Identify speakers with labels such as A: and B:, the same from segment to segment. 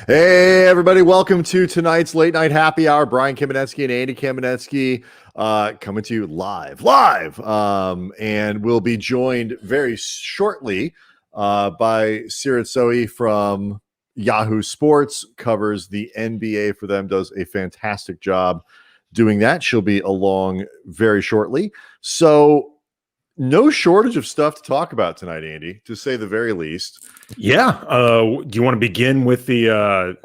A: Hey, everybody. Welcome to tonight's late night happy hour. Brian Kamenetzky and Andy Kamenetzky coming to you live. And we'll be joined very shortly by Seerat Sohi from Yahoo Sports, covers the NBA for them, does a fantastic job doing that. She'll be along very shortly. So no shortage of stuff to talk about tonight, Andy, to say the very least.
B: Yeah. Do you want to begin with the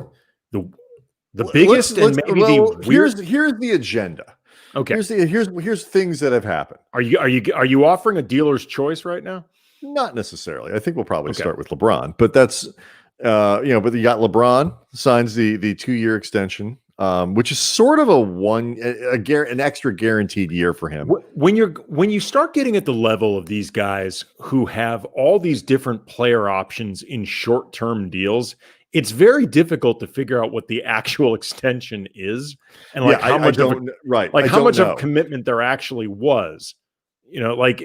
B: biggest and maybe the weird?
A: Here's the agenda.
B: Okay.
A: Here's things that have happened.
B: Are you offering a dealer's choice right now?
A: Not necessarily. I think we'll probably start with LeBron, but that's but you got LeBron signs the 2-year extension. Which is sort of an extra guaranteed year for him.
B: When you start getting at the level of these guys who have all these different player options in short-term deals, it's very difficult to figure out what the actual extension is and how much of a commitment there actually was. Like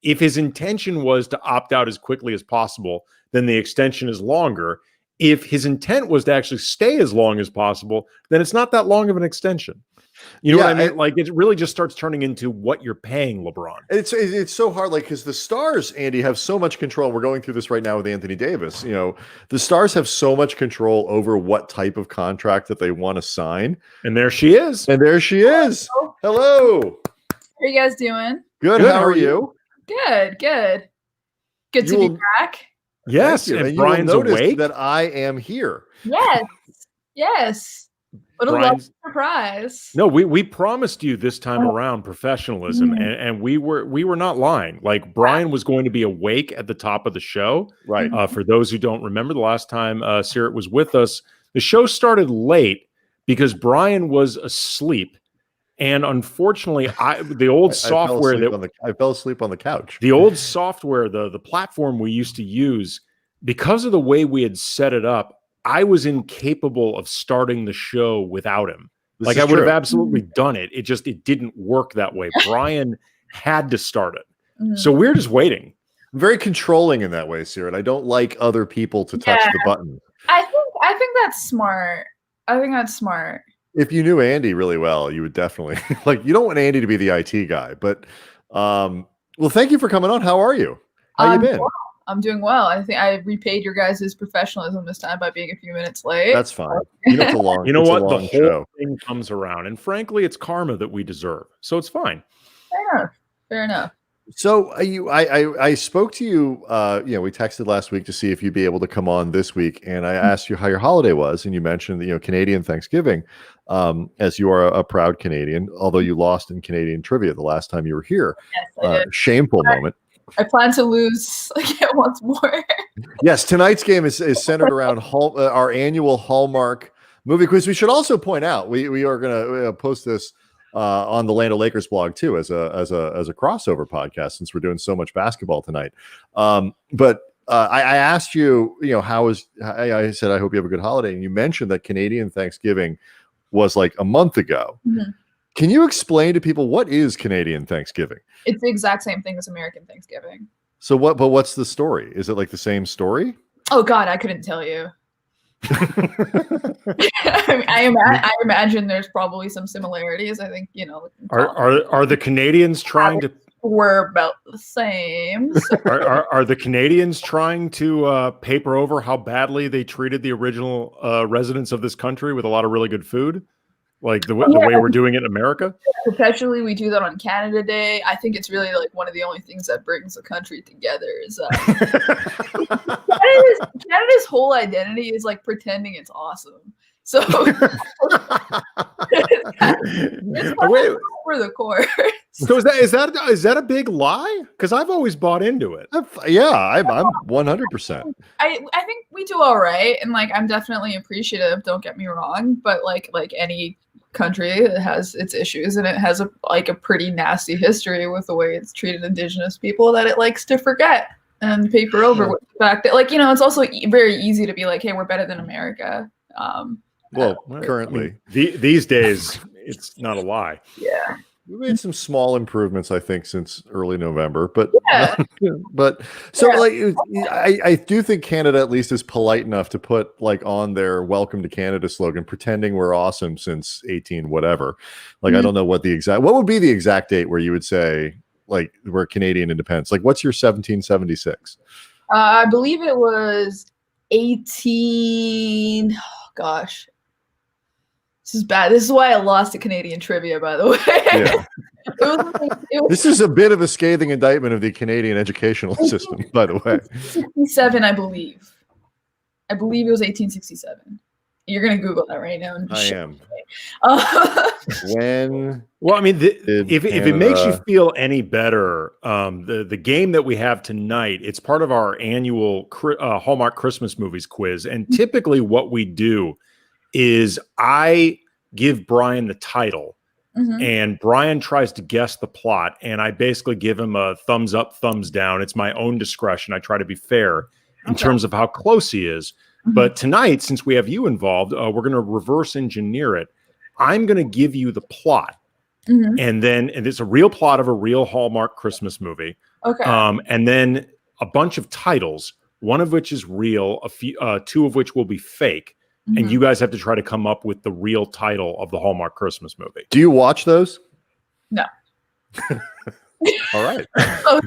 B: if his intention was to opt out as quickly as possible, then the extension is longer. If his intent was to actually stay as long as possible, then it's not that long of an extension. You know what I mean? It really just starts turning into what you're paying LeBron.
A: It's so hard, because the Stars, Andy, have so much control. We're going through this right now with Anthony Davis. The Stars have so much control over what type of contract that they want to sign.
B: And there she is.
A: Hello.
C: How are you guys doing?
A: Good. How are you?
C: Good. Good to be back.
A: Yes, and Brian's awake. That I am here.
C: Yes. What a lovely surprise!
B: No, we promised you this time around professionalism, and we were not lying. Like, Brian was going to be awake at the top of the show.
A: Right.
B: For those who don't remember, the last time Seerat was with us, the show started late because Brian was asleep. And unfortunately, I
A: fell asleep on the couch.
B: The old software, the platform we used to use, because of the way we had set it up, I was incapable of starting the show without him. I would have absolutely done it. It didn't work that way. Brian had to start it. So we're just waiting.
A: I'm very controlling in that way, Seerat. I don't like other people to touch the button.
C: I think that's smart.
A: If you knew Andy really well, you would definitely you don't want Andy to be the IT guy, but well, thank you for coming on. How are you? How you been?
C: Well, I'm doing well. I think I repaid your guys' professionalism this time by being a few minutes late.
A: That's fine. It's a long,
B: you know what? The whole
A: show.
B: thing comes around, and frankly, it's karma that we deserve. So it's fine.
C: Fair enough.
A: So I spoke to you. We texted last week to see if you'd be able to come on this week, and I asked you how your holiday was, and you mentioned Canadian Thanksgiving, as you are a proud Canadian, although you lost in Canadian trivia the last time you were here.
C: Yes, I did.
A: Shameful moment.
C: I plan to lose again once more.
A: Yes, tonight's game is centered around our annual Hallmark movie quiz. We should also point out we are going to post this on the Land O'Lakers blog too, as a crossover podcast, since we're doing so much basketball tonight. But I asked you, I said, I hope you have a good holiday. And you mentioned that Canadian Thanksgiving was like a month ago. Mm-hmm. Can you explain to people what is Canadian Thanksgiving?
C: It's the exact same thing as American Thanksgiving.
A: So what's the story? Is it like the same story?
C: Oh God, I couldn't tell you. I imagine there's probably some similarities. I think
B: are the Canadians trying to?
C: We're about the same. So.
B: Are the Canadians trying to paper over how badly they treated the original residents of this country with a lot of really good food, like the way we're doing it in America?
C: Perpetually, we do that on Canada Day. I think it's really one of the only things that brings the country together. Is Canada's whole identity is pretending it's awesome. So it's over the course.
B: So is that a big lie? Because I've always bought into it.
A: I'm 100%.
C: I think we do all right, and I'm definitely appreciative. Don't get me wrong, but like any country, it has its issues, and it has a pretty nasty history with the way it's treated Indigenous people that it likes to forget and paper over with the fact that it's also very easy to be hey, we're better than America.
A: Well, currently
B: these days, it's not a lie.
C: Yeah.
A: We made some small improvements, I think, since early November, but
C: Yeah.
A: but so
C: Yeah.
A: like I do think Canada at least is polite enough to put like on their "Welcome to Canada" slogan, pretending we're awesome since 18 whatever. Like I don't know what would be the exact date where you would say like we're Canadian independence. Like what's your 1776?
C: I believe it was 18. Oh, gosh. This is bad. This is why I lost at Canadian trivia, by the way.
A: Yeah. This is a bit of a scathing indictment of the Canadian educational system, by the way.
C: 1867, I believe. I believe it was 1867. You're going to Google that right now.
A: I am.
B: When? Well, I mean, if it makes you feel any better, the game that we have tonight, it's part of our annual Hallmark Christmas movies quiz. And typically what we do is I give Brian the title and Brian tries to guess the plot. And I basically give him a thumbs up, thumbs down. It's my own discretion. I try to be fair in terms of how close he is. But tonight, since we have you involved, we're going to reverse engineer it. I'm going to give you the plot. And it's a real plot of a real Hallmark Christmas movie.
C: Okay.
B: And then a bunch of titles, one of which is real, two of which will be fake. And you guys have to try to come up with the real title of the Hallmark Christmas movie.
A: Do you watch those?
C: No.
A: All right.
C: Oh,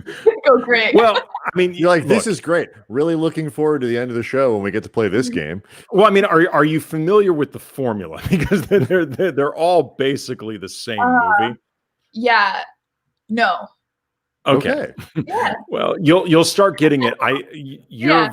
C: go great.
B: Well, I mean,
A: you're like, this is great. Really looking forward to the end of the show when we get to play this game.
B: Well, I mean, are you familiar with the formula? Because they're all basically the same movie.
C: Yeah. No.
B: Okay.
C: Yeah.
B: Well, you'll start getting it. You're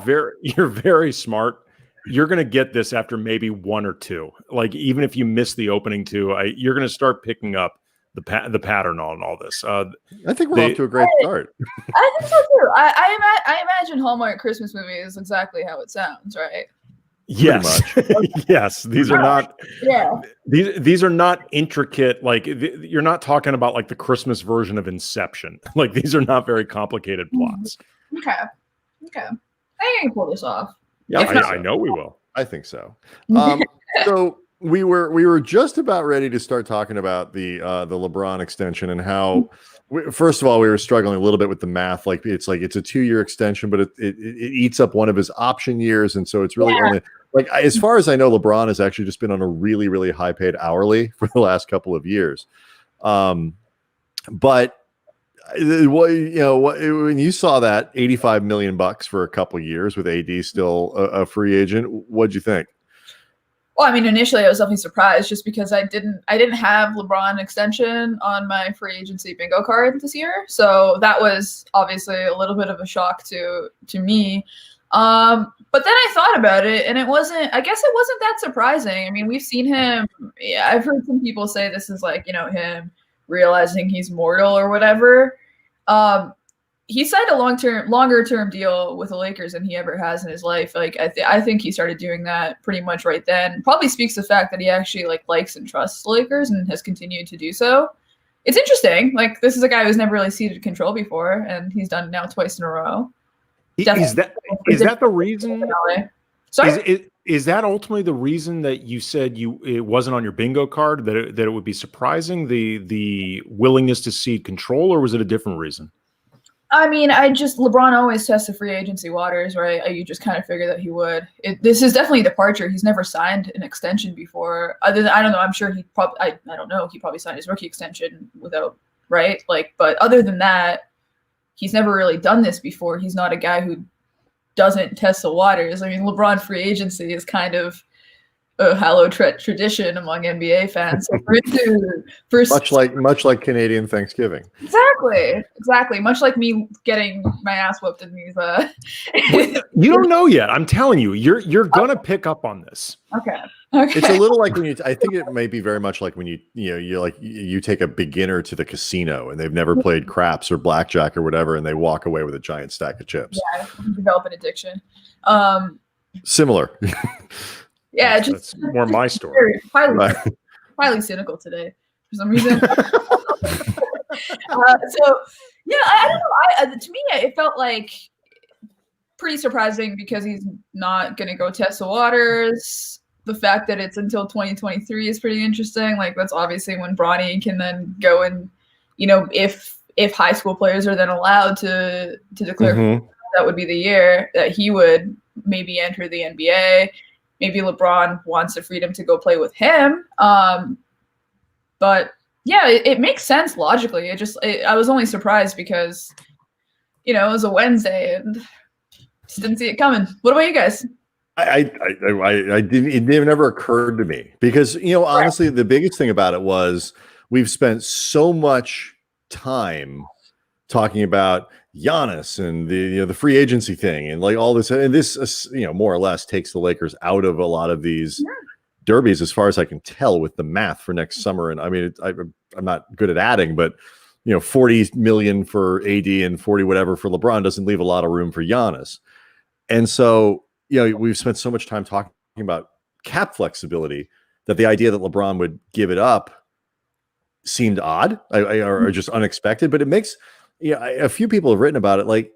B: very smart. You're going to get this after maybe one or two. Like even if you miss the opening two, you're going to start picking up the pattern on all this.
A: I think we're off to a great start.
C: I think so too. I imagine Hallmark Christmas movie is exactly how it sounds, right?
B: Yes. Yes. These are not.
C: Yeah.
B: These are not intricate. Like you're not talking about like the Christmas version of Inception. Like these are not very complicated plots.
C: Okay. I can pull this off.
B: Yeah, I know we will.
A: I think so. So we were just about ready to start talking about the LeBron extension and how. First of all, we were struggling a little bit with the math. Like it's a 2-year extension, but it eats up one of his option years, and so it's really only like as far as I know, LeBron has actually just been on a really really high paid hourly for the last couple of years. But when you saw that $85 million for a couple of years with AD still a free agent, what'd you think?
C: Well, I mean, initially I was definitely surprised just because I didn't have LeBron extension on my free agency bingo card this year. So that was obviously a little bit of a shock to me. But then I thought about it and I guess it wasn't that surprising. I mean, we've seen him. Yeah, I've heard some people say this is like, him realizing he's mortal or whatever. He signed a longer term deal with the Lakers than he ever has in his life. Like I think he started doing that pretty much right then. Probably speaks to the fact that he actually likes and trusts the Lakers and has continued to do so. It's interesting. Like this is a guy who's never really ceded control before, and he's done it now twice in a row.
B: Is that the reason?
C: Sorry?
B: Is that ultimately the reason that you said it wasn't on your bingo card, that it would be surprising, the willingness to cede control, or was it a different reason?
C: I mean, LeBron always tests the free agency waters, right? You just kind of figure that he would. This is definitely a departure. He's never signed an extension before. Other than, I don't know. I'm sure he probably, I don't know. He probably signed his rookie extension without, right? But other than that, he's never really done this before. He's not a guy who doesn't test the waters. I mean, LeBron free agency is kind of a hallowed tradition among NBA fans. So
A: much like Canadian Thanksgiving.
C: Exactly. Much like me getting my ass whooped in these.
B: You don't know yet. I'm telling you, you're gonna pick up on this.
C: Okay.
A: It's a little like when I think it may be very much like when you take a beginner to the casino and they've never played craps or blackjack or whatever, and they walk away with a giant stack of chips.
C: Yeah, develop an addiction.
A: Similar.
C: Yeah,
B: that's more my story.
C: Highly cynical today for some reason. So yeah, I don't know. To me, it felt like pretty surprising because he's not going to go test the waters. The fact that it's until 2023 is pretty interesting. Like that's obviously when Bronny can then go and if high school players are then allowed to declare,
A: Mhm.
C: that would be the year that he would maybe enter the NBA. Maybe LeBron wants the freedom to go play with him. But yeah, it makes sense logically. I was only surprised because, it was a Wednesday and just didn't see it coming. What about you guys?
A: I didn't. It never occurred to me because honestly, the biggest thing about it was we've spent so much time talking about Giannis and the free agency thing and like all this, and this more or less takes the Lakers out of a lot of these derbies, as far as I can tell, with the math for next summer. And I mean, I'm not good at adding, but 40 million for AD and 40 whatever for LeBron doesn't leave a lot of room for Giannis. And so, we've spent so much time talking about cap flexibility that the idea that LeBron would give it up seemed odd or just unexpected. But it makes, a few people have written about it. Like,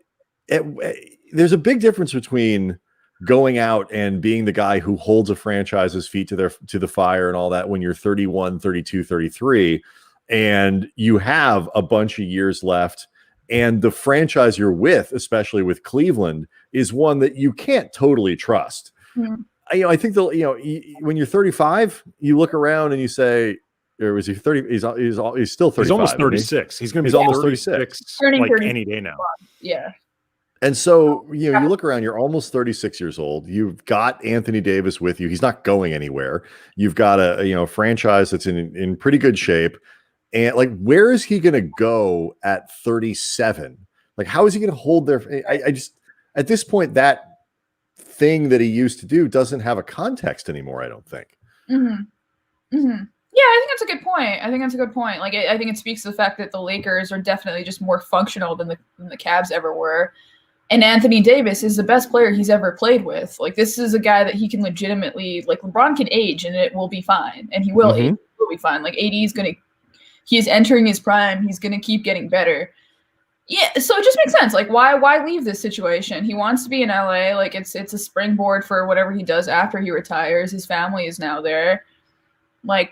A: there's a big difference between going out and being the guy who holds a franchise's feet to the fire and all that when you're 31, 32, 33, and you have a bunch of years left. And the franchise you're with, especially with Cleveland, is one that you can't totally trust. I think when you're 35, you look around and you say, or is he 30? He's still 35.
B: He's almost 36. He's going to be
A: almost 36.
C: Turning
B: like
C: 30.
B: any day now.
C: Yeah.
A: And so, you look around, you're almost 36 years old. You've got Anthony Davis with you. He's not going anywhere. You've got a franchise that's in pretty good shape. And like, where is he going to go at 37? Like, how is he going to hold there? I just, at this point, that thing that he used to do doesn't have a context anymore, I don't think.
C: Yeah, I think that's a good point. Like, I think it speaks to the fact that the Lakers are definitely just more functional than the Cavs ever were. And Anthony Davis is the best player he's ever played with. Like, this is a guy that he can legitimately, like, LeBron can age and it will be fine. And he will age, it will be fine. Like, AD is he is entering his prime. He's going to keep getting better. Yeah, so it just makes sense. Like, why leave this situation? He wants to be in LA. Like, it's a springboard for whatever he does after he retires. His family is now there. Like,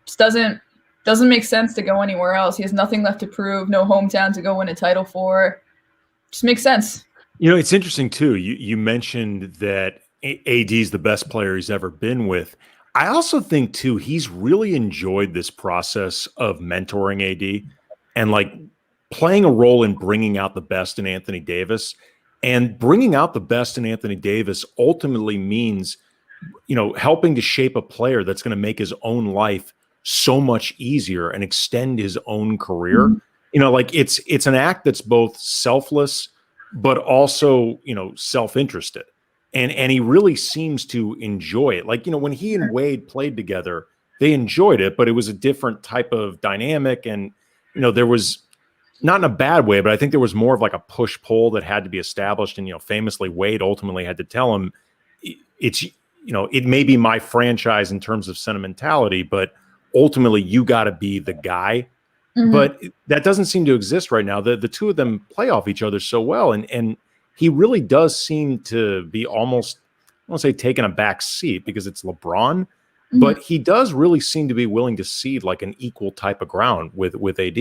C: just doesn't make sense to go anywhere else. He has nothing left to prove, no hometown to go win a title for. Just makes sense.
B: It's interesting too. You mentioned that AD is the best player he's ever been with. I also think too, he's really enjoyed this process of mentoring AD and like playing a role in bringing out the best in Anthony Davis. And bringing out the best in Anthony Davis ultimately means, helping to shape a player that's going to make his own life so much easier and extend his own career. Like it's an act that's both selfless, but also, self-interested. And he really seems to enjoy it. Like, when he and Wade played together, they enjoyed it, but it was a different type of dynamic. And, there was, not in a bad way, but I think there was more of like a push-pull that had to be established. And, famously, Wade ultimately had to tell him, it's, it may be my franchise in terms of sentimentality, but ultimately you got to be the guy. But that doesn't seem to exist right now. The two of them play off each other so well. And he really does seem to be almost, I won't say taking a back seat because it's LeBron, but he does really seem to be willing to cede like an equal type of ground with AD.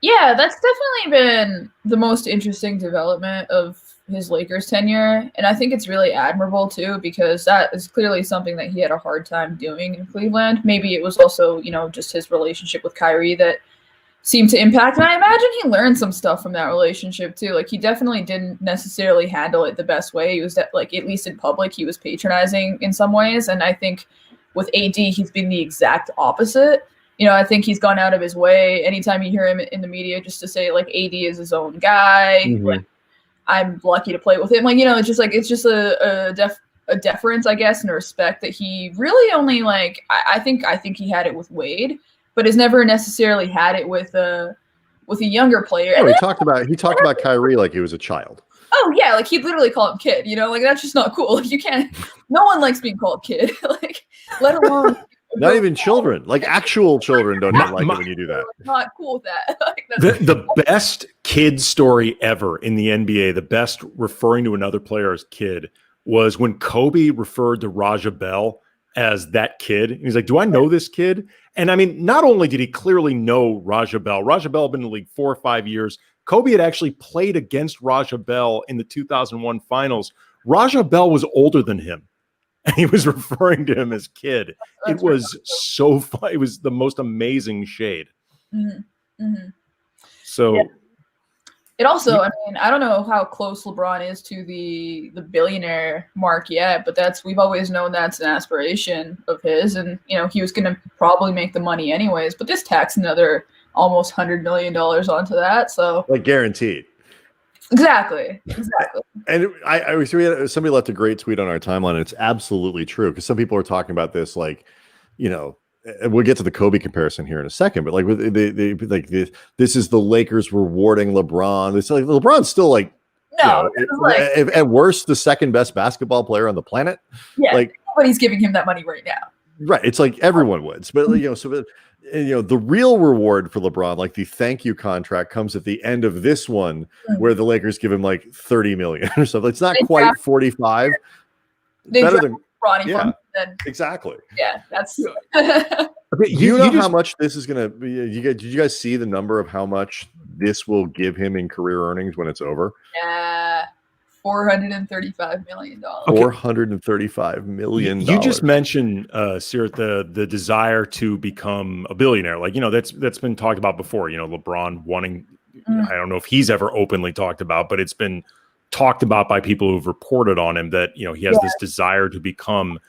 C: Yeah, that's definitely been the most interesting development of his Lakers tenure. And I think it's really admirable too, because that is clearly something that he had a hard time doing in Cleveland. Maybe it was also, just his relationship with Kyrie that seemed to impact. And I imagine he learned some stuff from that relationship too. Like, he definitely didn't necessarily handle it the best way. He was like, at least in public, he was patronizing in some ways. And I think with AD, he's been the exact opposite. I think he's gone out of his way anytime you hear him in the media just to say like AD is his own guy. Like, I'm lucky to play with him. Like, it's just a deference, I guess, and a respect that he really only like, I think he had it with Wade, but has never necessarily had it with a younger player.
A: Yeah, he talked about Kyrie like he was a child.
C: Oh yeah, like he'd literally call him kid, like that's just not cool. Like, you can't, no one likes being called kid. Like, let alone
A: not even children, like actual children don't like it when you do that.
C: Not cool with that. Like,
B: the best kid story ever in the NBA, the best referring to another player as kid, was when Kobe referred to Raja Bell as that kid. And he's like, do I know this kid? And I mean, not only did he clearly know Raja Bell had been in the league 4 or 5 years. Kobe had actually played against Raja Bell in the 2001 finals. Raja Bell was older than him, and he was referring to him as kid. It was so fun. It was the most amazing shade.
C: Mm-hmm. Mm-hmm.
B: So
C: it also, I mean, I don't know how close LeBron is to the billionaire mark yet, but we've always known that's an aspiration of his, and he was going to probably make the money anyways. But this tacks another almost $100 million onto that, so
A: like guaranteed. Exactly. And somebody left a great tweet on our timeline, and it's absolutely true, because some people are talking about this like, and we'll get to the Kobe comparison here in a second, but like this is the Lakers rewarding LeBron. It's like LeBron's still like, at worst, the second best basketball player on the planet.
C: Yeah, like nobody's giving him that money right now.
A: Right. It's like everyone wins, but the real reward for LeBron, like the thank you contract, comes at the end of this one, where the Lakers give him like 30 million or something. It's not quite 45. Better than
C: Ronnie.
A: Exactly.
C: Yeah, that's.
A: Okay, you know how much this is going to be? Did you guys see the number of how much this will give him in career earnings when it's over?
C: Yeah, $435 million.
A: $435 million.
B: You just mentioned, Seerat, the desire to become a billionaire. Like, that's been talked about before. LeBron wanting. I don't know if he's ever openly talked about, but it's been talked about by people who've reported on him that he has this desire to become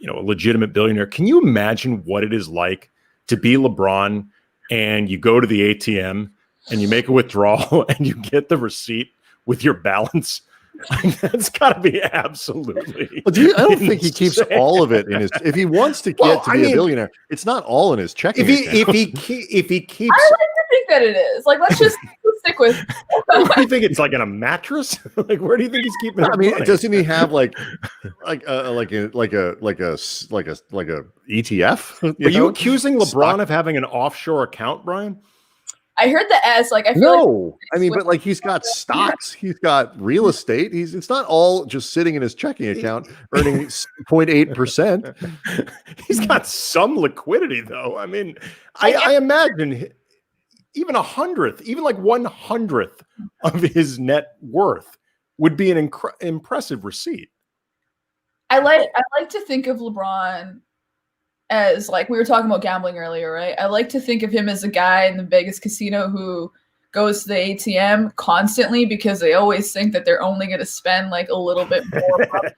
B: a legitimate billionaire. Can you imagine what it is like to be LeBron and you go to the ATM and you make a withdrawal and you get the receipt with your balance? That's got to be absolutely.
A: Well, I don't think he keeps all of it in his. If he wants to get to be a billionaire, it's not all in his checking account.
B: If he keeps,
C: I like to think that it is. Like, let's just stick with.
B: Where do you think it's like in a mattress? Like, where do you think he's keeping?
A: I mean, doesn't he have like a ETF?
B: Are you accusing LeBron of having an offshore account, Brian?
C: I heard the S. Like, I feel
A: but like he's got stocks, he's got real estate. It's not all just sitting in his checking account earning 0.8%.
B: He's got some liquidity, though. I mean, I imagine even 100th, even like 100th of his net worth would be an impressive receipt.
C: I like to think of LeBron as, like, we were talking about gambling earlier, right? I like to think of him as a guy in the Vegas casino who goes to the ATM constantly because they always think that they're only going to spend like a little bit more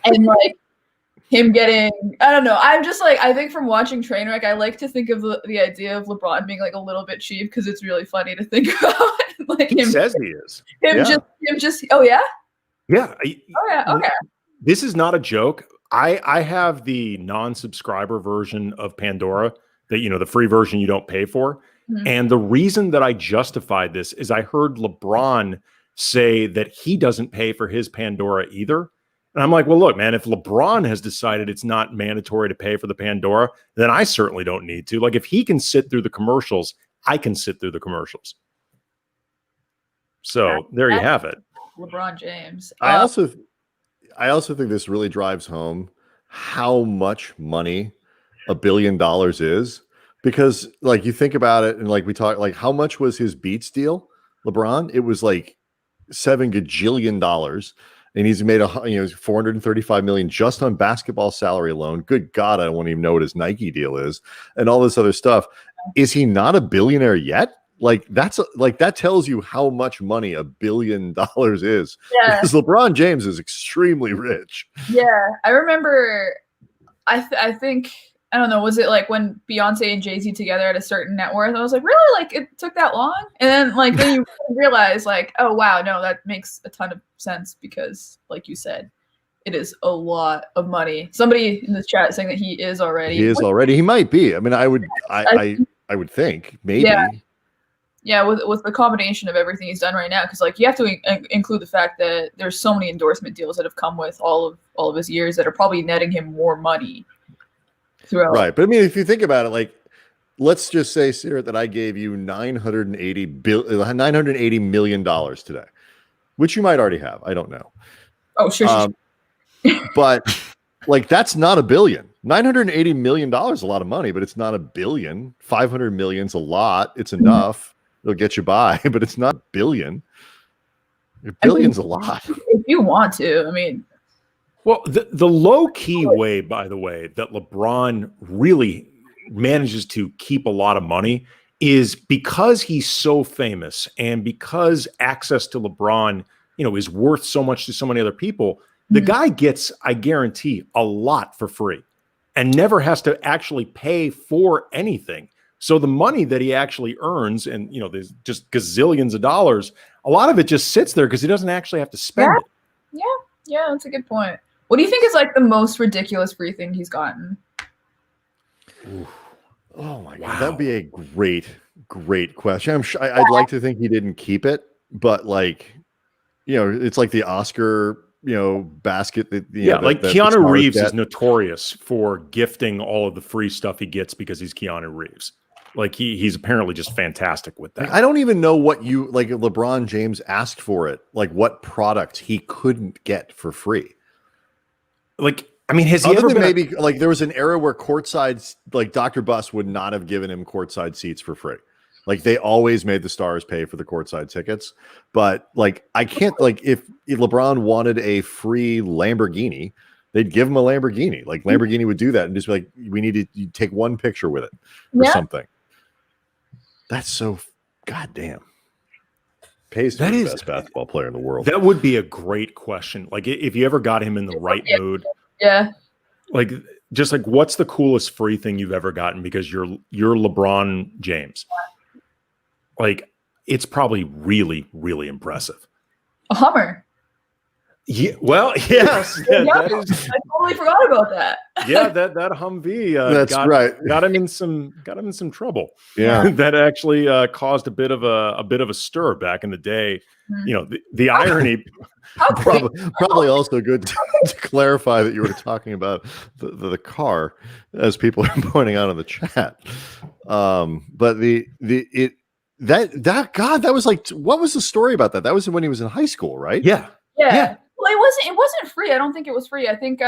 C: and like him getting, I don't know. I'm just like, I think from watching Trainwreck, I like to think of the idea of LeBron being like a little bit cheap because it's really funny to think about. Like
B: he says he is.
C: Him just. Oh yeah.
B: Yeah.
C: Oh yeah. Okay.
B: This is not a joke. I have the non-subscriber version of Pandora, that the free version you don't pay for. Mm-hmm. And the reason that I justified this is I heard LeBron say that he doesn't pay for his Pandora either. And I'm like, well, look, man, if LeBron has decided it's not mandatory to pay for the Pandora, then I certainly don't need to. Like, if he can sit through the commercials, I can sit through the commercials. So there you have it.
C: LeBron James.
A: I also think this really drives home how much money $1 billion is, because like you think about it and like we talk, like how much was his Beats deal, LeBron? It was like $7 gajillion. And he's made $435 million just on basketball salary alone. Good God, I don't even know what his Nike deal is and all this other stuff. Is he not a billionaire yet? Like that tells you how much money $1 billion is. Yeah. Because LeBron James is extremely rich.
C: Yeah, I remember. I think, I don't know. Was it like when Beyonce and Jay-Z together at a certain net worth? I was like, really? Like it took that long? And then you realize like, oh wow, no, that makes a ton of sense because, like you said, it is a lot of money. Somebody in the chat saying that he is already.
A: He is already. He might be. I mean, I would think maybe.
C: Yeah. Yeah, with the combination of everything he's done right now, because like you have to include the fact that there's so many endorsement deals that have come with all of his years that are probably netting him more money throughout.
A: Right, but I mean, if you think about it, like let's just say, Seerat, that I gave you $980 million today, which you might already have. I don't know.
C: Oh, sure.
A: But Like, that's not $1 billion. $980 million is a lot of money, but it's not $1 billion. 500 million's a lot. It's enough. It'll get you by, but it's not $1 billion. $1 billion's a lot.
C: If you want to, I mean.
B: Well, the low-key way, by the way, that LeBron really manages to keep a lot of money is because he's so famous and because access to LeBron, is worth so much to so many other people. The guy gets, I guarantee, a lot for free and never has to actually pay for anything. So the money that he actually earns, and there's just gazillions of dollars, a lot of it just sits there because he doesn't actually have to spend it.
C: Yeah, that's a good point. What do you think is like the most ridiculous free thing he's gotten?
A: Ooh. Oh my God, that'd be a great question. I'm sure I'd like to think he didn't keep it, but it's like the Oscar, basket that
B: Keanu Reeves is notorious for gifting all of the free stuff he gets because he's Keanu Reeves. Like he's apparently just fantastic with that.
A: I don't even know what LeBron James asked for it. Like what product he couldn't get for free.
B: Has he ever been
A: maybe there was an era where courtside, Dr. Buss would not have given him courtside seats for free. Like they always made the stars pay for the courtside tickets. But I can't, if LeBron wanted a free Lamborghini, they'd give him a Lamborghini. Like Lamborghini would do that and just be like, we need to take one picture with it or something. That's so goddamn. Pays to be the best basketball player in the world.
B: That would be a great question. Like if you ever got him in the right mood.
C: Yeah.
B: What's the coolest free thing you've ever gotten because you're LeBron James? It's probably really, really impressive.
C: A Hummer.
B: Yeah. Well, yes.
C: I totally forgot about that.
B: Yeah, that Humvee.
A: That's right.
B: Got him in some trouble.
A: Yeah,
B: that actually caused a bit of a stir back in the day. The irony.
A: Probably also good to clarify that you were talking about the car, as people are pointing out in the chat. But that was what was the story about that? That was when he was in high school, right?
B: Yeah.
C: Well, it wasn't free. I don't think it was free. I think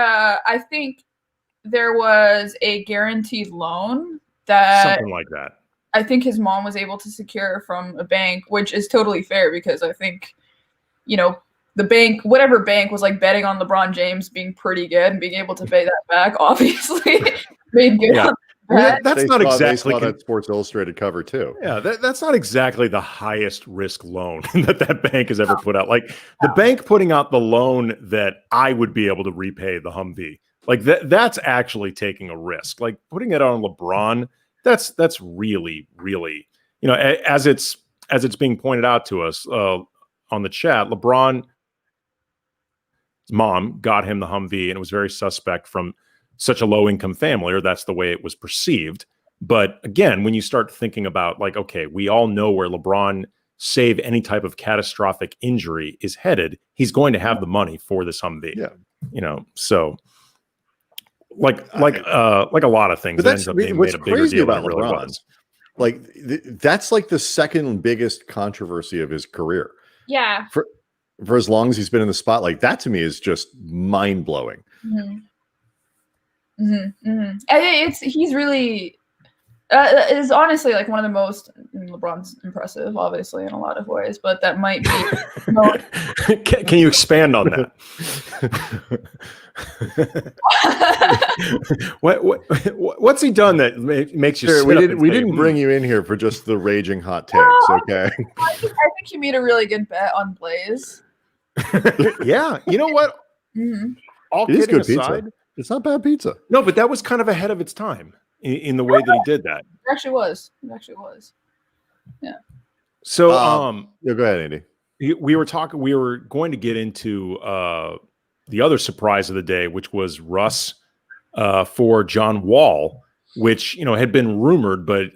C: there was a guaranteed loan that
B: something like that.
C: I think his mom was able to secure from a bank, which is totally fair because I think, the bank, whatever bank was betting on LeBron James being pretty good and being able to pay that back, obviously made good.
B: Yeah. That's not exactly
A: that Sports Illustrated cover too.
B: Yeah, that's not exactly the highest risk loan that bank has ever put out. The bank putting out the loan that I would be able to repay the Humvee. That's actually taking a risk. Putting it on LeBron, that's really, really, as it's being pointed out to us on the chat, LeBron's mom got him the Humvee, and it was very suspect from such a low-income family, or that's the way it was perceived. But again, when you start thinking about okay, we all know where LeBron, save any type of catastrophic injury, is headed, he's going to have the money for this Humvee.
A: Yeah.
B: So like a lot of things,
A: but
B: that ends up being made a bigger deal
A: about
B: than it really
A: LeBron.
B: was.
A: That's the second biggest controversy of his career.
C: Yeah.
A: For as long as he's been in the spotlight, that to me is just mind blowing.
C: Mm-hmm. He's really is honestly one of the most. LeBron's impressive, obviously, in a lot of ways, but that might be.
B: Can you expand on that? What's he done that makes you?
A: Sure, we didn't bring you in here for just the raging hot takes, okay?
C: I think you made a really good bet on Blaze.
B: Yeah, you know what?
C: Mm-hmm.
B: All
A: it is
B: kidding
A: good
B: aside,
A: pizza. It's not bad pizza.
B: No, but that was kind of ahead of its time in the way that he did that.
C: It actually was. Yeah.
B: So,
A: go ahead, Andy.
B: We were going to get into the other surprise of the day, which was Russ for John Wall, which had been rumored, but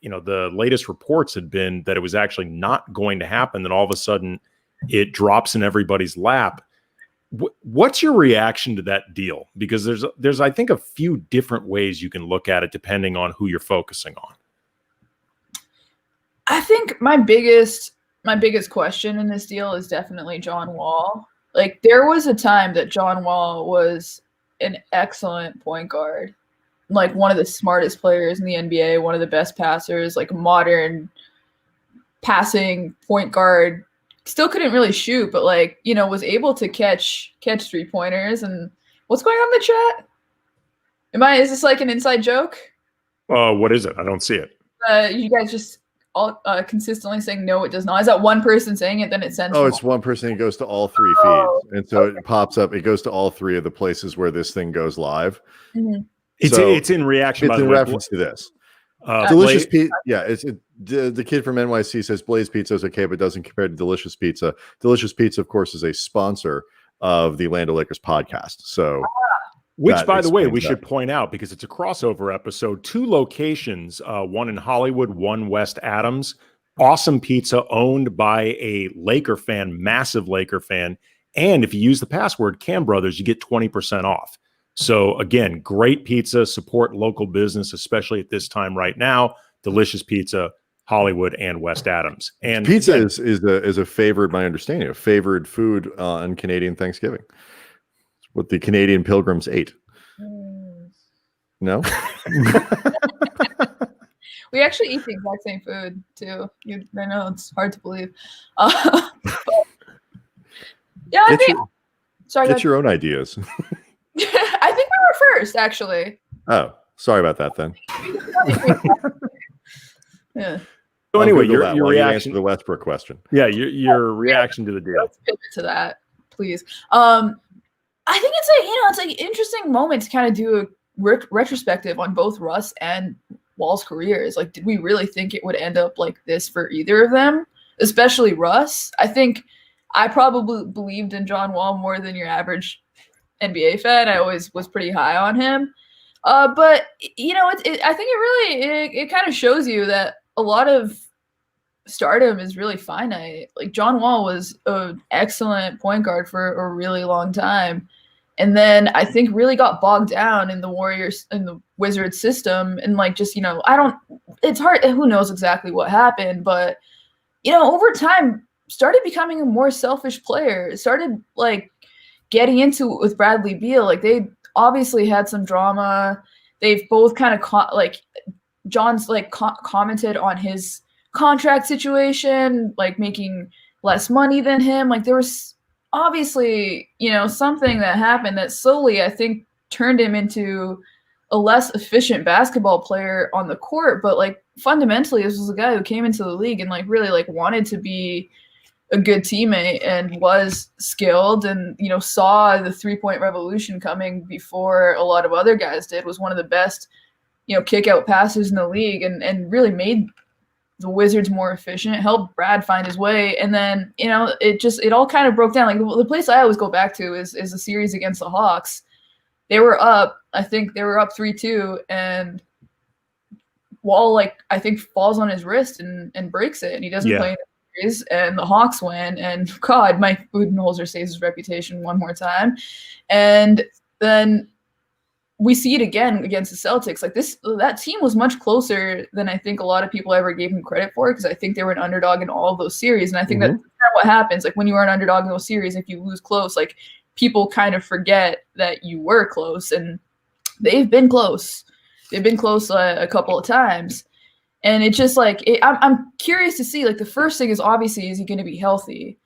B: the latest reports had been that it was actually not going to happen. Then all of a sudden, it drops in everybody's lap. What's your reaction to that deal? Because there's I think a few different ways you can look at it depending on who you're focusing on.
C: I think my biggest question in this deal is definitely John Wall. There was a time that John Wall was an excellent point guard, like one of the smartest players in the NBA, one of the best passers, like modern passing point guard. Still couldn't really shoot, but like, you know, was able to catch 3-pointers. And what's going on in the chat? Is this like an inside joke?
B: What is it? I don't see it.
C: You guys just all consistently saying no, it does not. Is that one person saying it? Then it sends.
A: Oh, it's one person who goes to all 3 feeds, and so it pops up. It goes to all 3 of the places where this thing goes live.
C: Mm-hmm.
B: It's in reaction.
A: It's in reference to this. Delicious Pizza. Yeah, the kid from NYC says Blaze Pizza is okay, but doesn't compare to Delicious Pizza. Delicious Pizza, of course, is a sponsor of the Land O'Lakers podcast. So,
B: which, by the way, we should point out because it's a crossover episode. 2 locations, one in Hollywood, one West Adams. Awesome pizza owned by a Laker fan, massive Laker fan. And if you use the password Cam Brothers, you get 20% off. So again, great pizza, support local business, especially at this time right now. Delicious Pizza, Hollywood and West Adams. And
A: pizza is a favored, my understanding, a favored food on Canadian Thanksgiving. It's what the Canadian Pilgrims ate. No?
C: We actually eat the exact same food too. I know it's hard to believe. Yeah, I think. Sorry,
A: get your own ideas.
C: I think we were first, actually.
A: Oh, sorry about that then.
C: Yeah.
B: So anyway, your reaction
A: to the Westbrook question.
B: Yeah, your reaction to the deal.
C: Let's pivot to that, please. I think it's an interesting moment to kind of do a retrospective on both Russ and Wall's careers. Like, did we really think it would end up like this for either of them? Especially Russ. I think I probably believed in John Wall more than your average NBA fan. I always was pretty high on him. But you know, I think it kind of shows you that a lot of stardom is really finite. Like John Wall was an excellent point guard for a really long time. And then I think really got bogged down in the Warriors and the Wizards system. And like, just, you know, it's hard. Who knows exactly what happened, but you know, over time started becoming a more selfish player. Started like getting into it with Bradley Beal. Like they obviously had some drama. They've both kind of John's like commented on his contract situation, like making less money than him. Like there was obviously, you know, something that happened that slowly, I think, turned him into a less efficient basketball player on the court. But like fundamentally, this was a guy who came into the league and like really like wanted to be a good teammate and was skilled and, you know, saw the 3-point revolution coming before a lot of other guys did, was one of the best, you know, kick out passers in the league and really made the Wizards more efficient, helped Brad find his way. And then, you know, it all kind of broke down. Like the place I always go back to is the series against the Hawks. They were up, I think they were up 3-2, and Wall, like, I think falls on his wrist and breaks it, and he doesn't play in the series, and the Hawks win, and God, Mike Budenholzer saves his reputation one more time. And then we see it again against the Celtics. Like that team was much closer than I think a lot of people ever gave him credit for, because I think they were an underdog in all of those series. And I think that's kind of what happens. Like when you are an underdog in those series, if you lose close, like people kind of forget that you were close, and they've been close. They've been close a couple of times. And it's just like, I'm curious to see, like the first thing is obviously, is he going to be healthy?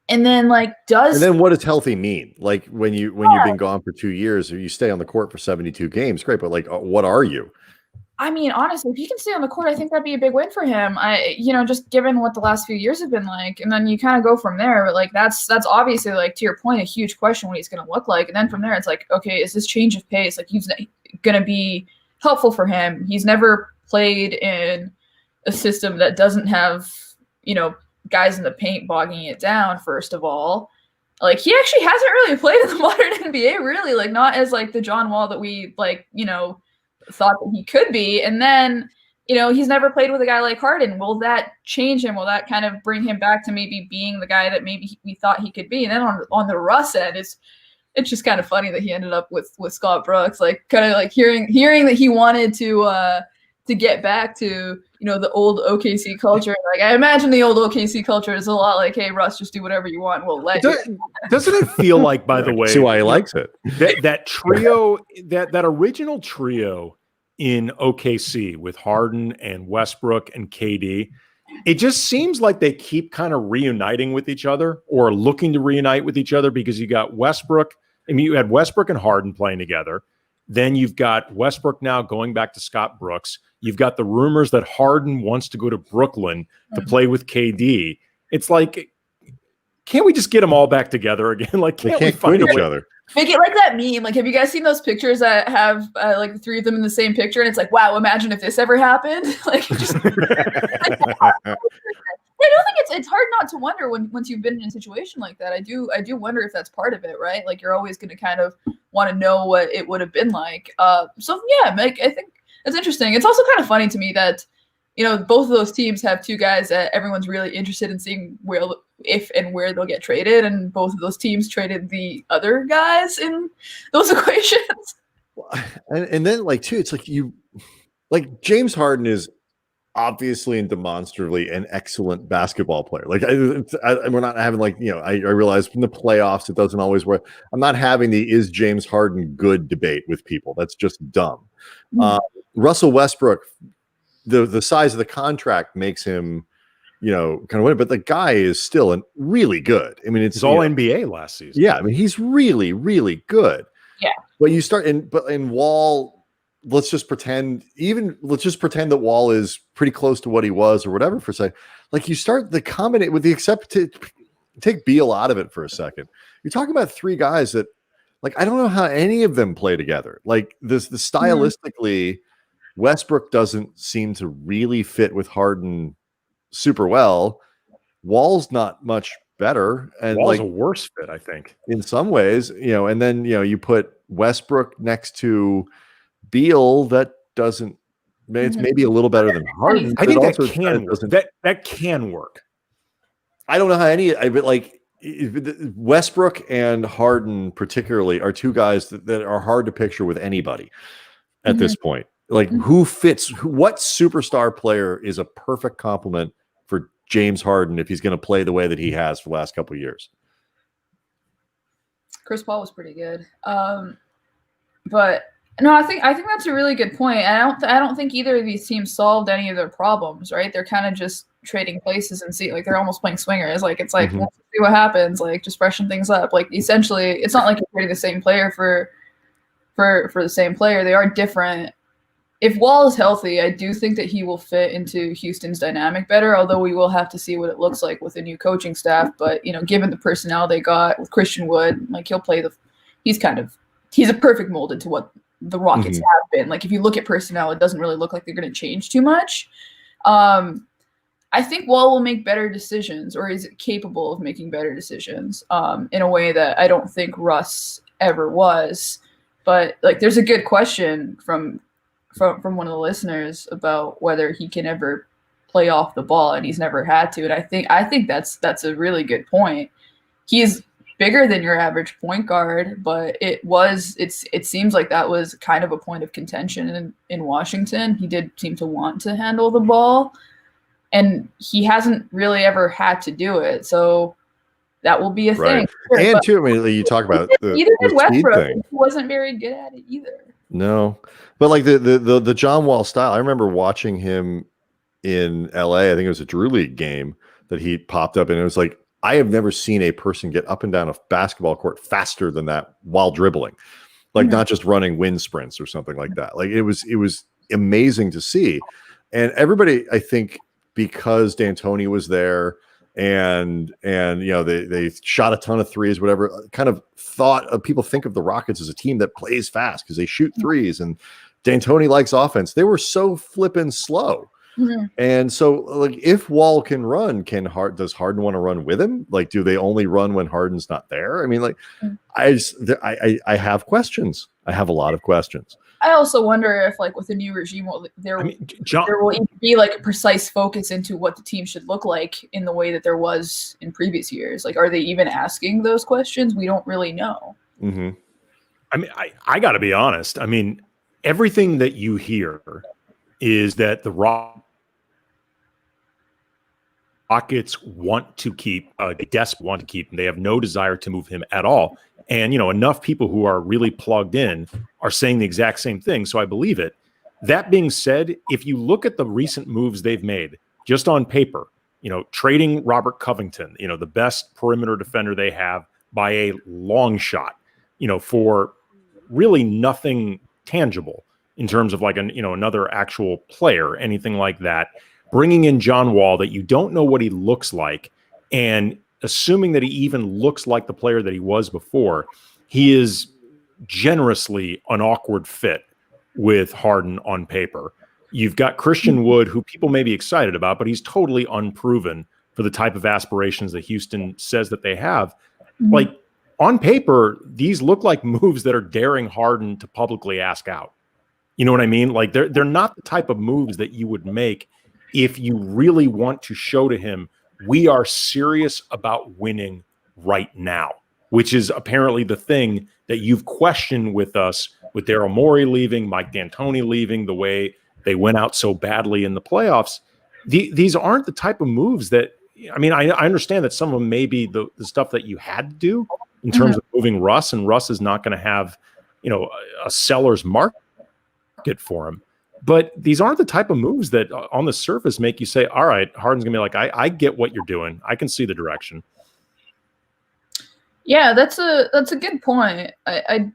C: And then like and
A: then what does healthy mean? Like when you've been gone for 2 years, or you stay on the court for 72 games, great. But like, what are you?
C: I mean, honestly, if he can stay on the court, I think that'd be a big win for him. Just given what the last few years have been like, and then you kind of go from there. But like, that's obviously, like, to your point, a huge question what he's going to look like. And then from there, it's like, okay, is this change of pace, like he's going to be helpful for him? He's never played in a system that doesn't have, you know, guys in the paint bogging it down. First of all, like he actually hasn't really played in the modern NBA, really, like not as like the John Wall that we like, you know, thought that he could be. And then, you know, he's never played with a guy like Harden. Will that change him? Will that kind of bring him back to maybe being the guy that maybe we thought he could be? And then on the Russ end, it's just kind of funny that he ended up with Scott Brooks, like kind of like hearing that he wanted to get back to the old OKC culture. Like I imagine the old OKC culture is a lot like, hey, Russ, just do whatever you want. We'll let you.
B: Doesn't it feel like, by the way,
A: see why he likes it?
B: That trio, that original trio in OKC with Harden and Westbrook and KD, it just seems like they keep kind of reuniting with each other or looking to reunite with each other, because you got Westbrook. I mean, you had Westbrook and Harden playing together. Then you've got Westbrook now going back to Scott Brooks. You've got the rumors that Harden wants to go to Brooklyn to play with KD. It's like, can't we just get them all back together again? Like,
A: they can't quit each other.
C: Make it like that meme. Like, have you guys seen those pictures that have like the three of them in the same picture? And it's like, wow, imagine if this ever happened. Like, just. I do think it's hard not to wonder once you've been in a situation like that. I do wonder if that's part of it, right? Like you're always going to kind of want to know what it would have been like. So yeah, Meg, I think it's interesting. It's also kind of funny to me that both of those teams have two guys that everyone's really interested in seeing if and where they'll get traded, and both of those teams traded the other guys in those equations.
A: And then it's like James Harden is obviously and demonstrably an excellent basketball player. Like we're not having I realize from the playoffs it doesn't always work. I'm not having the is James Harden good debate with people. That's just dumb. Russell Westbrook, the size of the contract makes him kind of win, but the guy is still really good. I mean, it's
B: all NBA last season.
A: Yeah, I mean he's really, really good.
C: Yeah.
A: But you start in Wall. Let's just pretend that Wall is pretty close to what he was or whatever for a second. Like you start the combination with the except to take Beal out of it for a second. You're talking about three guys that I don't know how any of them play together. Like the stylistically, Westbrook doesn't seem to really fit with Harden super well. Wall's not much better. And
B: Wall's a worse fit, I think.
A: In some ways, and then you put Westbrook next to Beal, that doesn't. It's maybe a little better than Harden.
B: I think that can work.
A: I don't know how but Westbrook and Harden particularly are two guys that are hard to picture with anybody at this point. Like who fits? What superstar player is a perfect complement for James Harden if he's going to play the way that he has for the last couple of years?
C: Chris Paul was pretty good, but. No, I think that's a really good point. I don't think either of these teams solved any of their problems, right? They're kind of just trading places and see, they're almost playing swingers. Let's see what happens. Just freshen things up. Essentially, it's not like you're trading the same player for the same player. They are different. If Wall is healthy, I do think that he will fit into Houston's dynamic better. Although we will have to see what it looks like with a new coaching staff. But given the personnel they got with Christian Wood, he'll play he's a perfect molded to what the Rockets have been. If you look at personnel, it doesn't really look like they're going to change too much. I think Wall will make better decisions, or is capable of making better decisions in a way that I don't think Russ ever was. But there's a good question from one of the listeners about whether he can ever play off the ball, and he's never had to. And I think that's a really good point. He's bigger than your average point guard, but it seems like that was kind of a point of contention in Washington. He did seem to want to handle the ball, and he hasn't really ever had to do it. So that will be a thing.
A: Sure, and too, I mean, you talk about
C: either did Westbrook. He wasn't very good at it either.
A: No, but the John Wall style, I remember watching him in LA. I think it was a Drew League game that he popped up, and it was like, I have never seen a person get up and down a basketball court faster than that while dribbling, not just running wind sprints or something like that. It was amazing to see. And everybody, I think, because D'Antoni was there and they shot a ton of threes, whatever, kind of thought people think of the Rockets as a team that plays fast because they shoot threes and D'Antoni likes offense. They were so flippin' slow. And so if Wall can run, does Harden want to run with him? Do they only run when Harden's not there? I mean, I have questions. I have a lot of questions.
C: I also wonder if with a new regime, there will be a precise focus into what the team should look like in the way that there was in previous years. Are they even asking those questions? We don't really know.
B: I mean, I got to be honest. I mean, everything that you hear is that the Rockets want to keep, desperate want to keep him. They have no desire to move him at all. And, enough people who are really plugged in are saying the exact same thing. So I believe it. That being said, if you look at the recent moves they've made just on paper, trading Robert Covington, the best perimeter defender they have by a long shot, for really nothing tangible in terms of like another actual player, anything like that. Bringing in John Wall that you don't know what he looks like, and assuming that he even looks like the player that he was before, he is generously an awkward fit with Harden on paper. You've got Christian Wood, who people may be excited about, but he's totally unproven for the type of aspirations that Houston says that they have.
C: Mhm.
B: Like, on paper, these look like moves that are daring Harden to publicly ask out. You know what I mean? Like, they're not the type of moves that you would make if you really want to show to him, we are serious about winning right now, which is apparently the thing that you've questioned with us, with Daryl Morey leaving, Mike D'Antoni leaving, the way they went out so badly in the playoffs. These aren't the type of moves that, I understand that some of them may be the stuff that you had to do in terms of moving Russ, and Russ is not going to have, a seller's market for him. But these aren't the type of moves that on the surface make you say, all right, Harden's going to be like, I get what you're doing. I can see the direction.
C: Yeah, that's a good point. I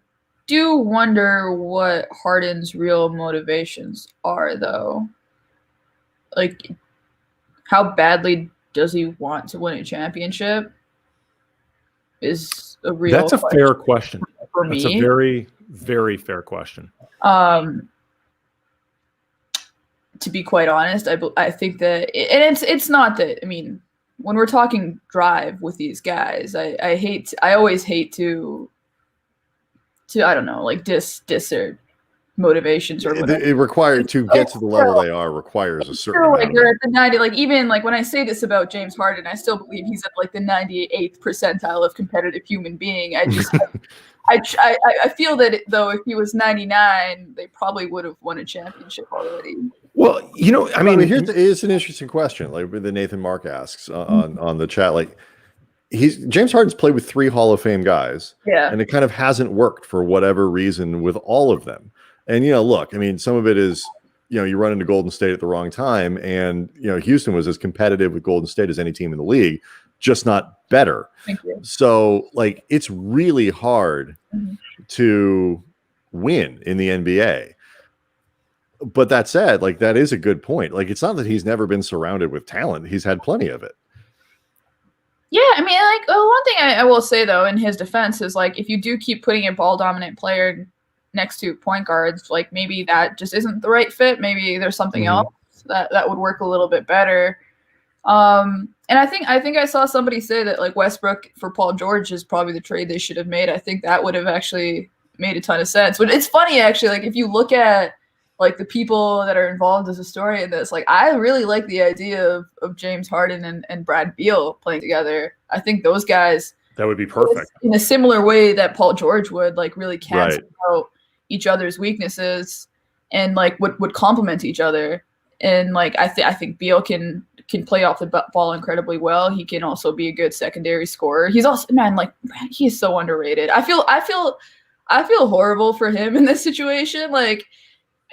C: do wonder what Harden's real motivations are, though. Like, how badly does he want to win a championship? Is a real.
B: That's a fair question
C: for me.
B: That's a very, very fair question.
C: To be quite honest, I think that, and it's not that. When we're talking drive with these guys, I always hate to I don't know, like diss their motivations or whatever.
A: It required to get to the level they are requires a certain amount.
C: Like, they're at the 90, like, even like when I say this about James Harden, I still believe he's at like the 98th percentile of competitive human being. I just I feel that though, if he was 99, they probably would have won a championship already.
B: Well,
A: here's an interesting question, like that Nathan Mark asks on the chat. Like, James Harden's played with 3 Hall of Fame guys,
C: yeah,
A: and it kind of hasn't worked for whatever reason with all of them. And look, some of it is you run into Golden State at the wrong time, and Houston was as competitive with Golden State as any team in the league, just not better.
C: Thank you.
A: So like, it's really hard to win in the NBA. But that said, like, that is a good point. Like, it's not that he's never been surrounded with talent. He's had plenty of it.
C: Yeah, one thing I will say, though, in his defense is, like, if you do keep putting a ball-dominant player next to point guards, like, maybe that just isn't the right fit. Maybe there's something else that would work a little bit better. And I think I saw somebody say that, like, Westbrook for Paul George is probably the trade they should have made. I think that would have actually made a ton of sense. But it's funny, actually, like, if you look at like the people that are involved as a story in this, like, I really like the idea of James Harden and Brad Beal playing together. I think those guys,
B: that would be perfect,
C: in a similar way that Paul George would, like, really cancel out each other's weaknesses and like would complement each other. And like, I think Beal can play off the ball incredibly well. He can also be a good secondary scorer. He's also, he's so underrated. I feel horrible for him in this situation. Like,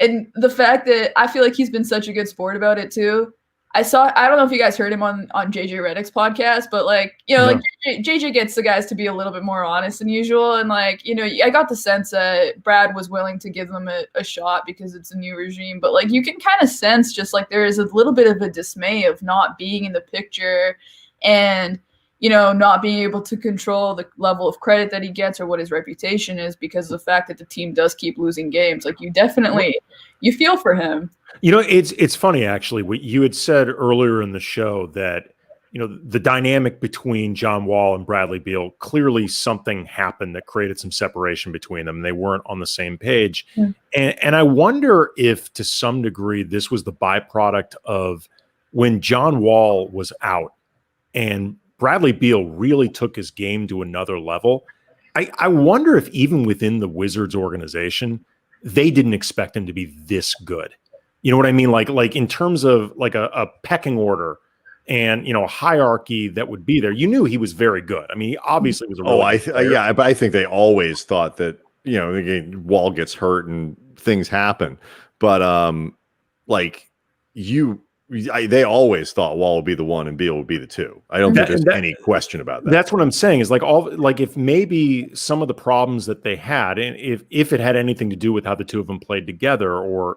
C: and the fact that I feel like he's been such a good sport about it too. I don't know if you guys heard him on JJ Redick's podcast, but like, like JJ gets the guys to be a little bit more honest than usual. And like, I got the sense that Brad was willing to give them a shot because it's a new regime, but like, you can kind of sense just like there is a little bit of a dismay of not being in the picture and, not being able to control the level of credit that he gets or what his reputation is because of the fact that the team does keep losing games. Like, you feel for him.
B: It's funny, actually, what you had said earlier in the show that, the dynamic between John Wall and Bradley Beal, clearly something happened that created some separation between them. They weren't on the same page. And I wonder if to some degree this was the byproduct of when John Wall was out and Bradley Beal really took his game to another level. I wonder if even within the Wizards organization, they didn't expect him to be this good. You know what I mean? Like in terms of like a pecking order, and a hierarchy that would be there. You knew he was very good. I mean, he obviously was a really good player.
A: Yeah, but I think they always thought that again, Wall gets hurt and things happen, but they always thought Wall would be the one and Beal would be the two. I don't think there's any question about that.
B: That's what I'm saying is if maybe some of the problems that they had, and if it had anything to do with how the two of them played together, or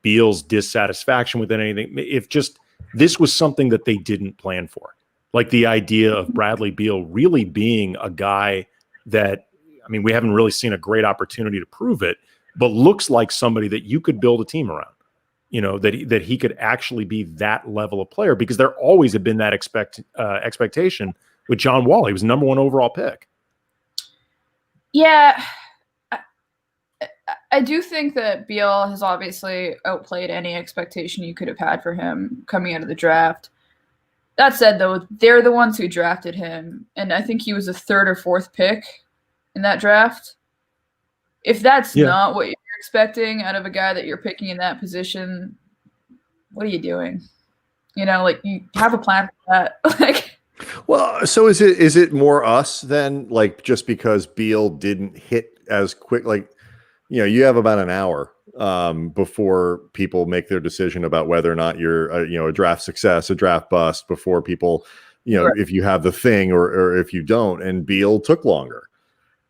B: Beal's dissatisfaction with anything, if just this was something that they didn't plan for, like the idea of Bradley Beal really being a guy that, I mean, we haven't really seen a great opportunity to prove it, but looks like somebody that you could build a team around. That he could actually be that level of player, because there always had been that expectation with John Wall. He was number 1 overall pick.
C: Yeah, I do think that Beal has obviously outplayed any expectation you could have had for him coming out of the draft. That said, though, they're the ones who drafted him, and I think he was a 3rd or 4th pick in that draft. If that's not what you're expecting out of a guy that you're picking in that position, what are you doing? You have a plan for that.
A: Well, so is it more us than just because Beal didn't hit as quick? You have about an hour before people make their decision about whether or not you're a draft success, a draft bust, before people,
C: Sure.
A: if you have the thing or if you don't. And Beal took longer.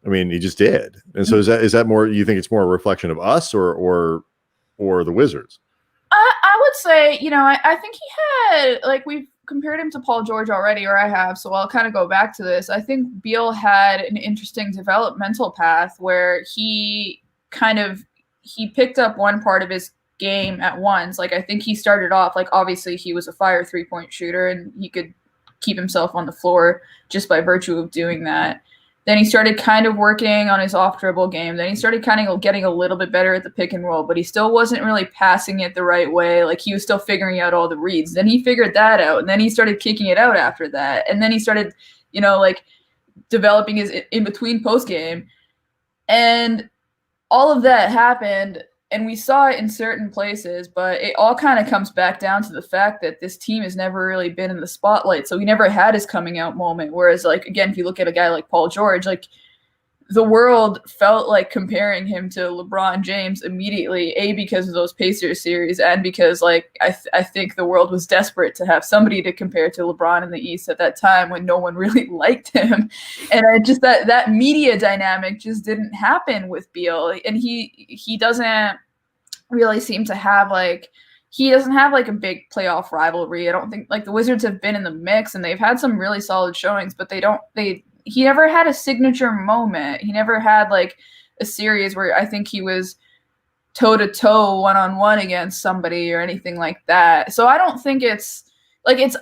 A: I mean, he just did. And so is that more, you think it's more a reflection of us or the Wizards?
C: I would say, I think he had, we've compared him to Paul George already, or I have, so I'll kind of go back to this. I think Beal had an interesting developmental path where he picked up one part of his game at once. I think he started off, obviously he was a fire 3-point shooter and he could keep himself on the floor just by virtue of doing that. Then he started kind of working on his off-dribble game. Then he started kind of getting a little bit better at the pick and roll, but he still wasn't really passing it the right way. He was still figuring out all the reads. Then he figured that out, and then he started kicking it out after that. And then he started, developing his in-between post game. And all of that happened, and we saw it in certain places, but it all kind of comes back down to the fact that this team has never really been in the spotlight. So he never had his coming out moment. Whereas, again, if you look at a guy like Paul George, the world felt like comparing him to LeBron James immediately, because of those Pacers series, and because I think the world was desperate to have somebody to compare to LeBron in the East at that time when no one really liked him. And I just that media dynamic just didn't happen with Beal, and he doesn't really seem to have a big playoff rivalry. I don't think the Wizards have been in the mix and they've had some really solid showings, but he never had a signature moment. He never had a series where I think he was toe-to-toe, one-on-one against somebody or anything like that. So I don't think it's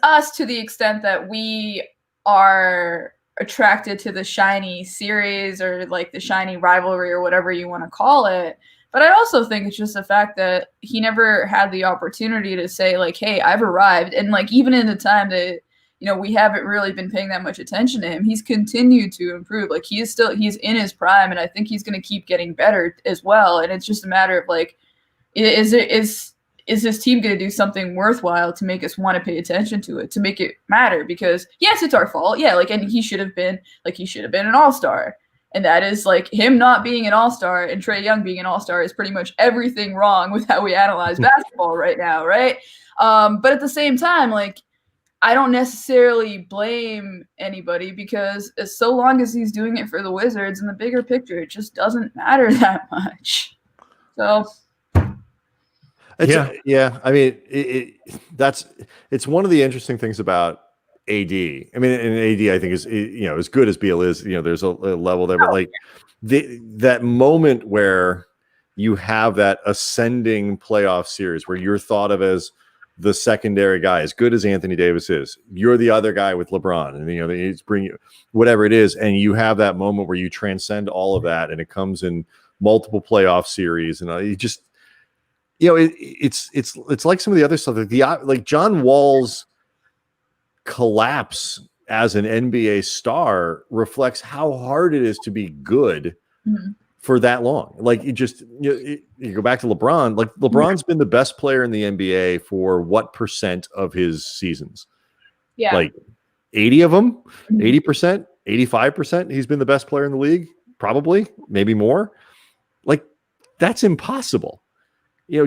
C: us to the extent that we are attracted to the shiny series or the shiny rivalry or whatever you want to call it. But I also think it's just the fact that he never had the opportunity to say hey, I've arrived. And even in the time that we haven't really been paying that much attention to him, he's continued to improve. He's in his prime, and I think he's going to keep getting better as well. And it's just a matter of is this team going to do something worthwhile to make us want to pay attention to it, to make it matter? Because yes, it's our fault. Yeah, and he should have been an all-star. And that is him not being an all-star and Trae Young being an all-star is pretty much everything wrong with how we analyze basketball right now, right? But at the same time, I don't necessarily blame anybody, because so long as he's doing it for the Wizards in the bigger picture, it just doesn't matter that much. So,
A: yeah. I mean, it's one of the interesting things about AD. I mean, and AD, I think is as good as Beal is. There's a level there, but that moment where you have that ascending playoff series where you're thought of as the secondary guy, as good as Anthony Davis is, you're the other guy with LeBron, and they bring you whatever it is, and you have that moment where you transcend all of that, and it comes in multiple playoff series, and you just it's like some of the other stuff, like John Wall's collapse as an NBA star reflects how hard it is to be good. Mm-hmm. For that long. You go back to LeBron, LeBron's been the best player in the NBA for what percent of his seasons?
C: Yeah.
A: Like 80 of them,
C: Mhm.
A: 80%, 85%. He's been the best player in the league, probably, maybe more. Like, that's impossible.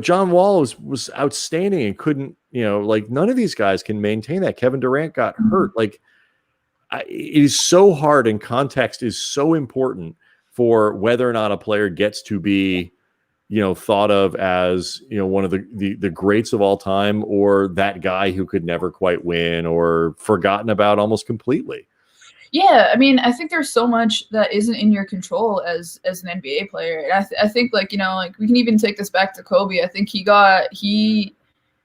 A: John Wall was outstanding and couldn't, like, none of these guys can maintain that. Kevin Durant got hurt. Like, it is so hard, and context is so important for whether or not a player gets to be, thought of as, one of the greats of all time, or that guy who could never quite win, or forgotten about almost completely.
C: Yeah, I mean, I think there's so much that isn't in your control as an NBA player. And I think, like, like, we can even take this back to Kobe. I think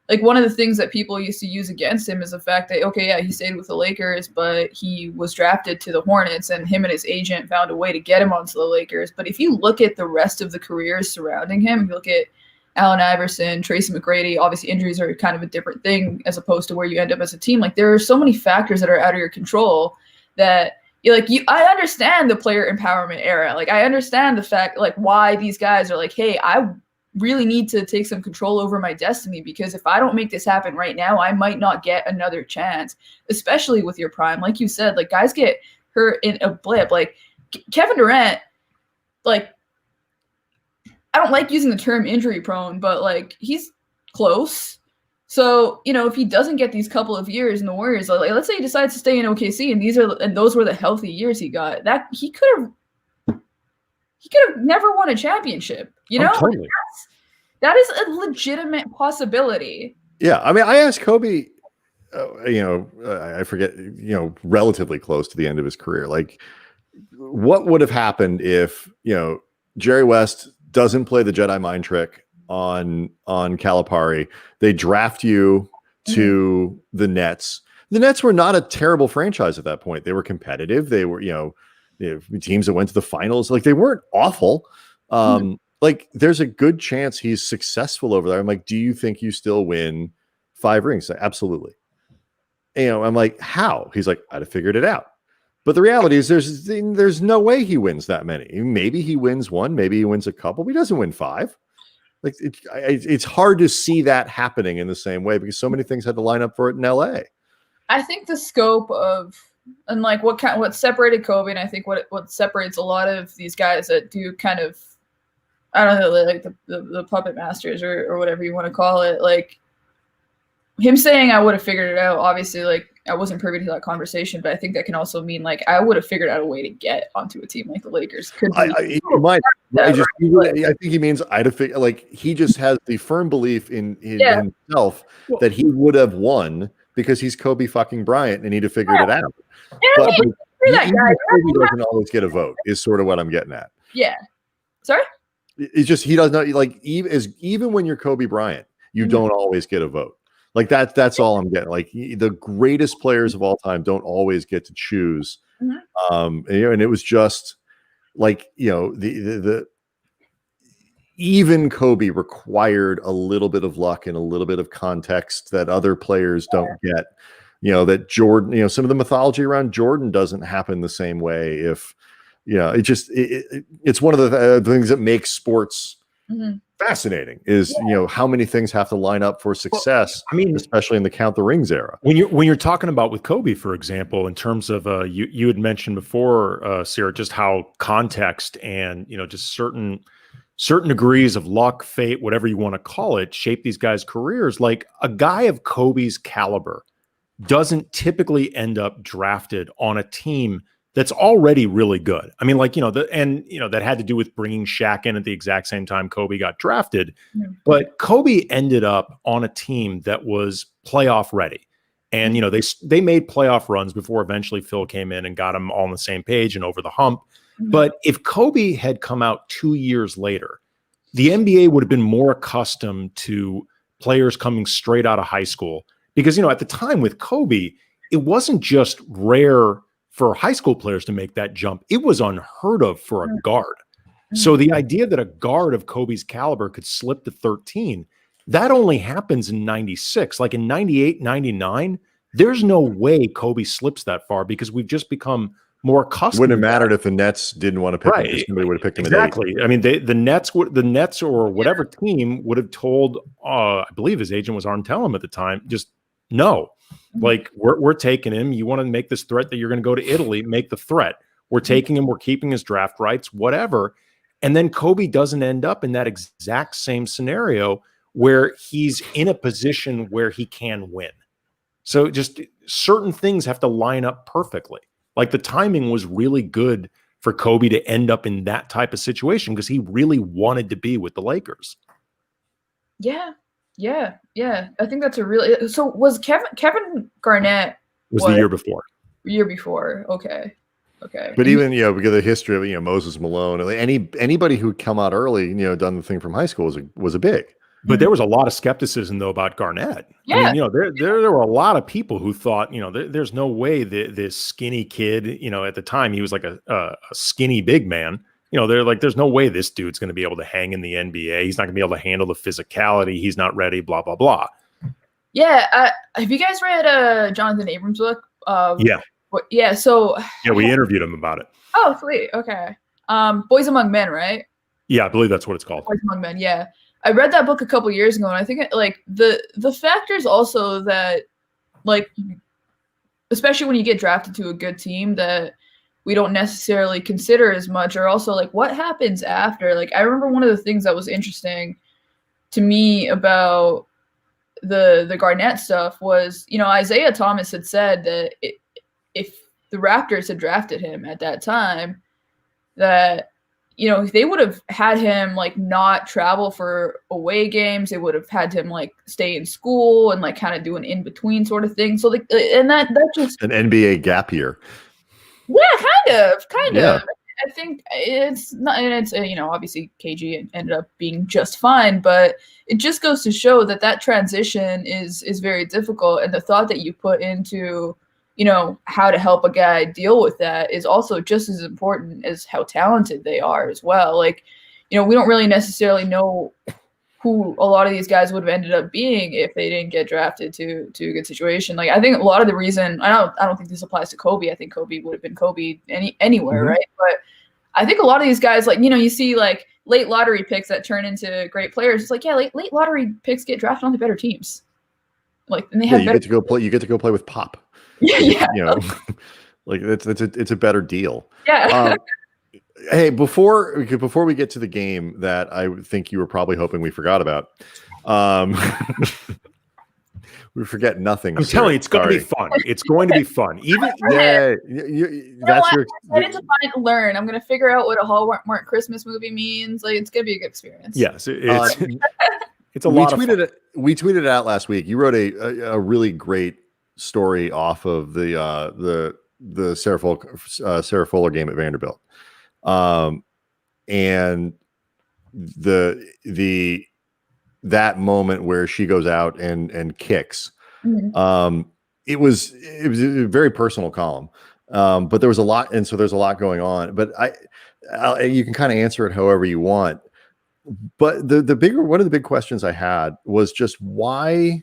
C: like, one of the things that people used to use against him is the fact that, okay, yeah, he stayed with the Lakers, but he was drafted to the Hornets, and him and his agent found a way to get him onto the Lakers. But if you look at the rest of the careers surrounding him, if you look at Allen Iverson, Tracy McGrady, obviously injuries are kind of a different thing as opposed to where you end up as a team. Like, there are so many factors that are out of your control that I understand the player empowerment era. Like, I understand the fact, like, why these guys are like, hey, I really need to take some control over my destiny, because if I don't make this happen right now, I might not get another chance, especially with your prime. Like you said, like, guys get hurt in a blip. Like, Kevin Durant, like, I don't like using the term injury prone, but, like, he's close. So, if he doesn't get these couple of years in the Warriors, like, let's say he decides to stay in OKC, and those were the healthy years he got, that he could have never won a championship.
A: Totally.
C: That is a legitimate possibility.
A: Yeah, I mean, I asked Kobe, I forget, relatively close to the end of his career, like, what would have happened if, Jerry West doesn't play the Jedi mind trick on Calipari. They draft you to the Nets. The Nets were not a terrible franchise at that point. They were competitive. They were, teams that went to the finals. Like, they weren't awful. Like, there's a good chance he's successful over there. I'm like, do you think you still win 5 rings? Like, absolutely. I'm like, how? He's like, I'd have figured it out. But the reality is there's no way he wins that many. Maybe he wins 1, maybe he wins a couple, but he doesn't win 5. Like, it's hard to see that happening in the same way, because so many things had to line up for it in LA.
C: I think the scope of, and like what separated Kobe, and I think what separates a lot of these guys that do kind of, I don't know, like the puppet masters or whatever you want to call it, like, him saying I would have figured it out, obviously, like, I wasn't privy to that conversation, but I think that can also mean, like, I would have figured out a way to get onto a team like the Lakers.
A: I think he means I'd have figured, like, he just has the firm belief in himself that he would have won because he's Kobe fucking Bryant and he'd have figured it out. But Kobe doesn't always get a vote, is sort of what I'm getting at.
C: Yeah. Sorry?
A: It's just, he does not, like, even when you're Kobe Bryant, you don't always get a vote. Like, that's all I'm getting. Like, the greatest players of all time don't always get to choose. And it was just like, the even Kobe required a little bit of luck and a little bit of context that other players don't get. That Jordan, some of the mythology around Jordan doesn't happen the same way. If it's one of the things that makes sports fascinating is how many things have to line up for success. I mean, especially in the count the rings era.
B: When you're talking about with Kobe, for example, in terms of you had mentioned before, Seerat, just how context and just certain degrees of luck, fate, whatever you want to call it, shape these guys' careers. Like, a guy of Kobe's caliber doesn't typically end up drafted on a team that's already really good. I mean, like, that had to do with bringing Shaq in at the exact same time Kobe got drafted. But Kobe ended up on a team that was playoff ready. And, they made playoff runs before eventually Phil came in and got them all on the same page and over the hump. But if Kobe had come out 2 years later, the NBA would have been more accustomed to players coming straight out of high school. Because, at the time with Kobe, it wasn't just rare for high school players to make that jump. It was unheard of for a guard. So the idea that a guard of Kobe's caliber could slip to 13, that only happens in 96. Like, in 98, 99, there's no way Kobe slips that far, because we've just become more accustomed.
A: Wouldn't have mattered if the Nets didn't want to pick him. Somebody would have picked him.
B: Exactly. I mean, the Nets or whatever team would have told, I believe his agent was Arn Tellem at the time, just no. Like we're taking him. You want to make this threat that you're going to go to Italy, make the threat. We're taking him. We're keeping his draft rights, whatever. And then Kobe doesn't end up in that exact same scenario where he's in a position where he can win. So just certain things have to line up perfectly. Like the timing was really good for Kobe to end up in that type of situation because he really wanted to be with the Lakers.
C: Yeah. I think that's a really. So was Kevin Garnett
B: was the year before?
C: Year before. Okay.
A: But even because of the history of Moses Malone, anybody who had come out early, done the thing from high school was a big.
B: But there was a lot of skepticism though about Garnett.
C: Yeah.
B: I mean, there were a lot of people who thought, there's no way that this skinny kid, at the time he was like a skinny big man. They're like, there's no way this dude's going to be able to hang in the NBA. He's not going to be able to handle the physicality. He's not ready. Blah blah blah.
C: Yeah. Have you guys read Jonathan Abrams' book?
B: Yeah.
C: Yeah. So.
B: Yeah, we interviewed him about it.
C: Oh, sweet. Okay. Boys Among Men, right?
B: Yeah, I believe that's what it's called.
C: Boys Among Men. Yeah. I read that book a couple years ago, and I think the factors also that, like, especially when you get drafted to a good team that we don't necessarily consider as much, are also like what happens after. Like, I remember one of the things that was interesting to me about the Garnett stuff was, Isaiah Thomas had said that if the Raptors had drafted him at that time, that they would have had him like not travel for away games. They would have had him like stay in school and like kind of do an in between sort of thing. So like, and that just
A: an NBA gap year.
C: Yeah, kind
A: Yeah.
C: of. I think it's not, and it's obviously KG ended up being just fine, but it just goes to show that transition is very difficult, and the thought that you put into how to help a guy deal with that is also just as important as how talented they are as well. Like, we don't really necessarily know who a lot of these guys would have ended up being if they didn't get drafted to a good situation. Like, I think a lot of the reason, I don't think this applies to Kobe. I think Kobe would have been Kobe anywhere,
B: Mm-hmm.
C: right? But I think a lot of these guys, like, you see like late lottery picks that turn into great players. It's like, yeah, late lottery picks get drafted on the better teams. Like, and they have
A: you get to go play. You get to go play with Pop.
C: Yeah.
A: Like it's a better deal.
C: Yeah.
A: Hey, before we get to the game that I think you were probably hoping we forgot about, we forget nothing.
B: I'm telling you, it's going to be fun. It's going to be fun. Even
A: that's your.
C: I need to find and learn. I'm going to figure out what a Hallmark Christmas movie means. Like, it's going to be a good experience.
B: Yes, it's a lot of fun.
A: We tweeted it out last week. You wrote a really great story off of the Sarah Fuller game at Vanderbilt, and that moment where she goes out and kicks.
C: Mm-hmm.
A: It was a very personal column, but there was a lot, and so there's a lot going on. But you can kind of answer it however you want. But one of the big questions I had was just why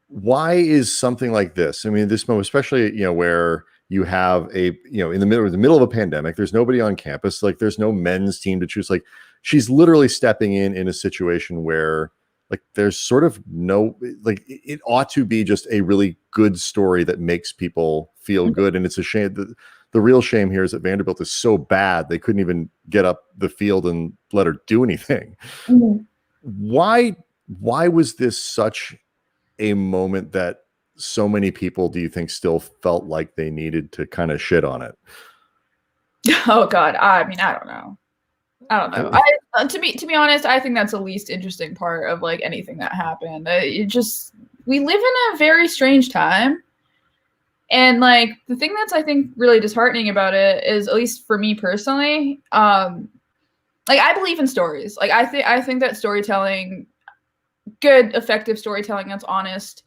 A: is something like this? I mean, this moment, especially where you have in the middle of a pandemic, there's nobody on campus, like there's no men's team to choose. Like, she's literally stepping in a situation where like there's sort of no, like, it ought to be just a really good story that makes people feel good. And it's a shame that the real shame here is that Vanderbilt is so bad they couldn't even get up the field and let her do anything.
C: Mm-hmm.
A: Why was this such a moment that so many people, do you think, still felt like they needed to kind of shit on it?
C: Oh God. I mean, I don't know. To be honest, I think that's the least interesting part of like anything that happened. We live in a very strange time. And like the thing that's, I think, really disheartening about it is, at least for me personally, like, I believe in stories. Like, I think that storytelling, good, effective storytelling that's honest,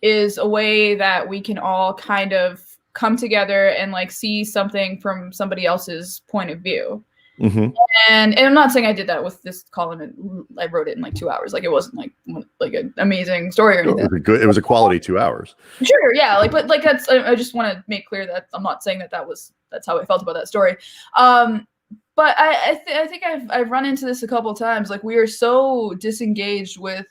C: is a way that we can all kind of come together and like see something from somebody else's point of view.
A: Mm-hmm.
C: And I'm not saying I did that with this column, and I wrote it in like 2 hours. Like, it wasn't like an amazing story or anything.
A: It was a quality 2 hours.
C: Sure, yeah. Like, but like that's. I just want to make clear that I'm not saying that's how I felt about that story. But I think I've run into this a couple of times. Like, we are so disengaged with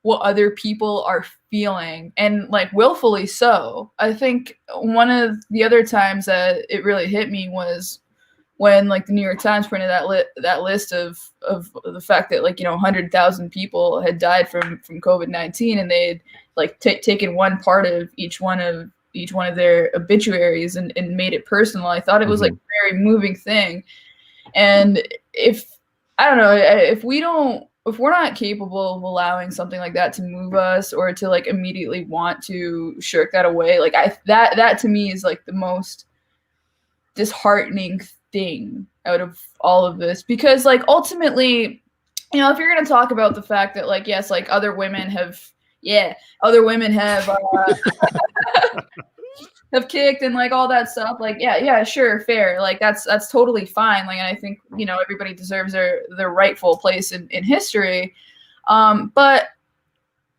C: what other people are feeling, and like willfully so. I think one of the other times that it really hit me was when like the New York Times printed that list of the fact that like 100,000 people had died from COVID-19, and they had like taken one part of each one of their obituaries and made it personal. I thought it was like a very moving thing. And if we're not capable of allowing something like that to move us, or to like immediately want to shirk that away, like that to me is like the most disheartening thing out of all of this. Because like ultimately, if you're going to talk about the fact that like, yes, like other women have have kicked and like all that stuff, like yeah, sure, fair, like that's totally fine, like, and I think everybody deserves their rightful place in history, but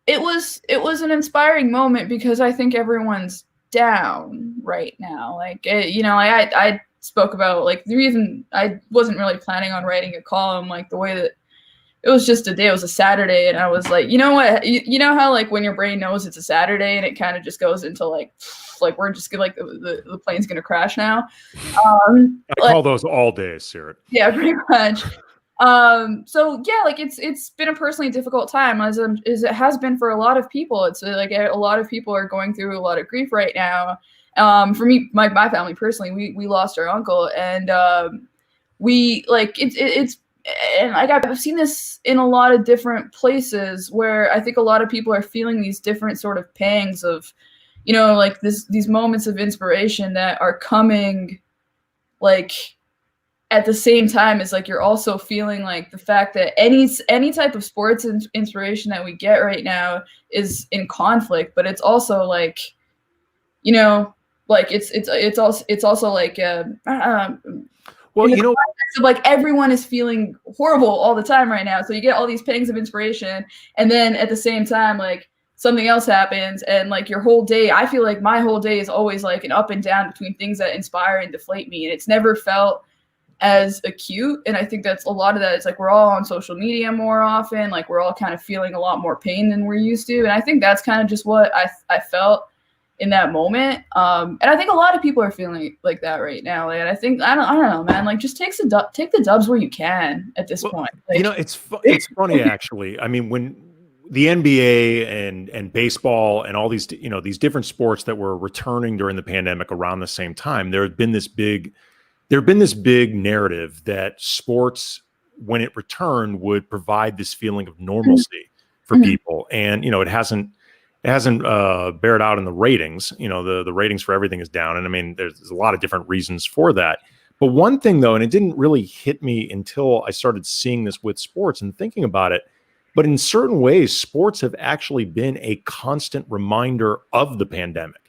C: it was an inspiring moment, because I think everyone's down right now. Like I spoke about like the reason I wasn't really planning on writing a column, like the way that it was just it was a Saturday, and I was like, you know what, you know how like when your brain knows it's a Saturday and it kind of just goes into like we're just gonna, like the plane's gonna crash now.
B: I call those all days, Seerat.
C: Yeah, pretty much. So yeah, like it's been a personally difficult time, as it has been for a lot of people. It's like a lot of people are going through a lot of grief right now. For me, my family personally, we lost our uncle, and we like it's. And I've seen this in a lot of different places, where I think a lot of people are feeling these different sort of pangs of, like these moments of inspiration that are coming, like at the same time as like you're also feeling like the fact that any type of sports inspiration that we get right now is in conflict. But it's also like, like it's also like
B: well,
C: so like everyone is feeling horrible all the time right now. So you get all these pangs of inspiration, and then at the same time, like something else happens, and like your whole day, I feel like my whole day is always like an up and down between things that inspire and deflate me. And it's never felt as acute. And I think that's a lot of that. It's like we're all on social media more often. Like we're all kind of feeling a lot more pain than we're used to. And I think that's kind of just what I felt in that moment. And I think a lot of people are feeling like that right now. And I think, I don't know, man, like just take the dubs where you can at this point. Like,
B: it's funny actually. I mean, when the NBA and baseball and all these, these different sports that were returning during the pandemic around the same time, there had been this big narrative that sports, when it returned, would provide this feeling of normalcy for people. And, it hasn't bared out in the ratings. The ratings for everything is down. And I mean, there's a lot of different reasons for that. But one thing though, and it didn't really hit me until I started seeing this with sports and thinking about it, but in certain ways, sports have actually been a constant reminder of the pandemic.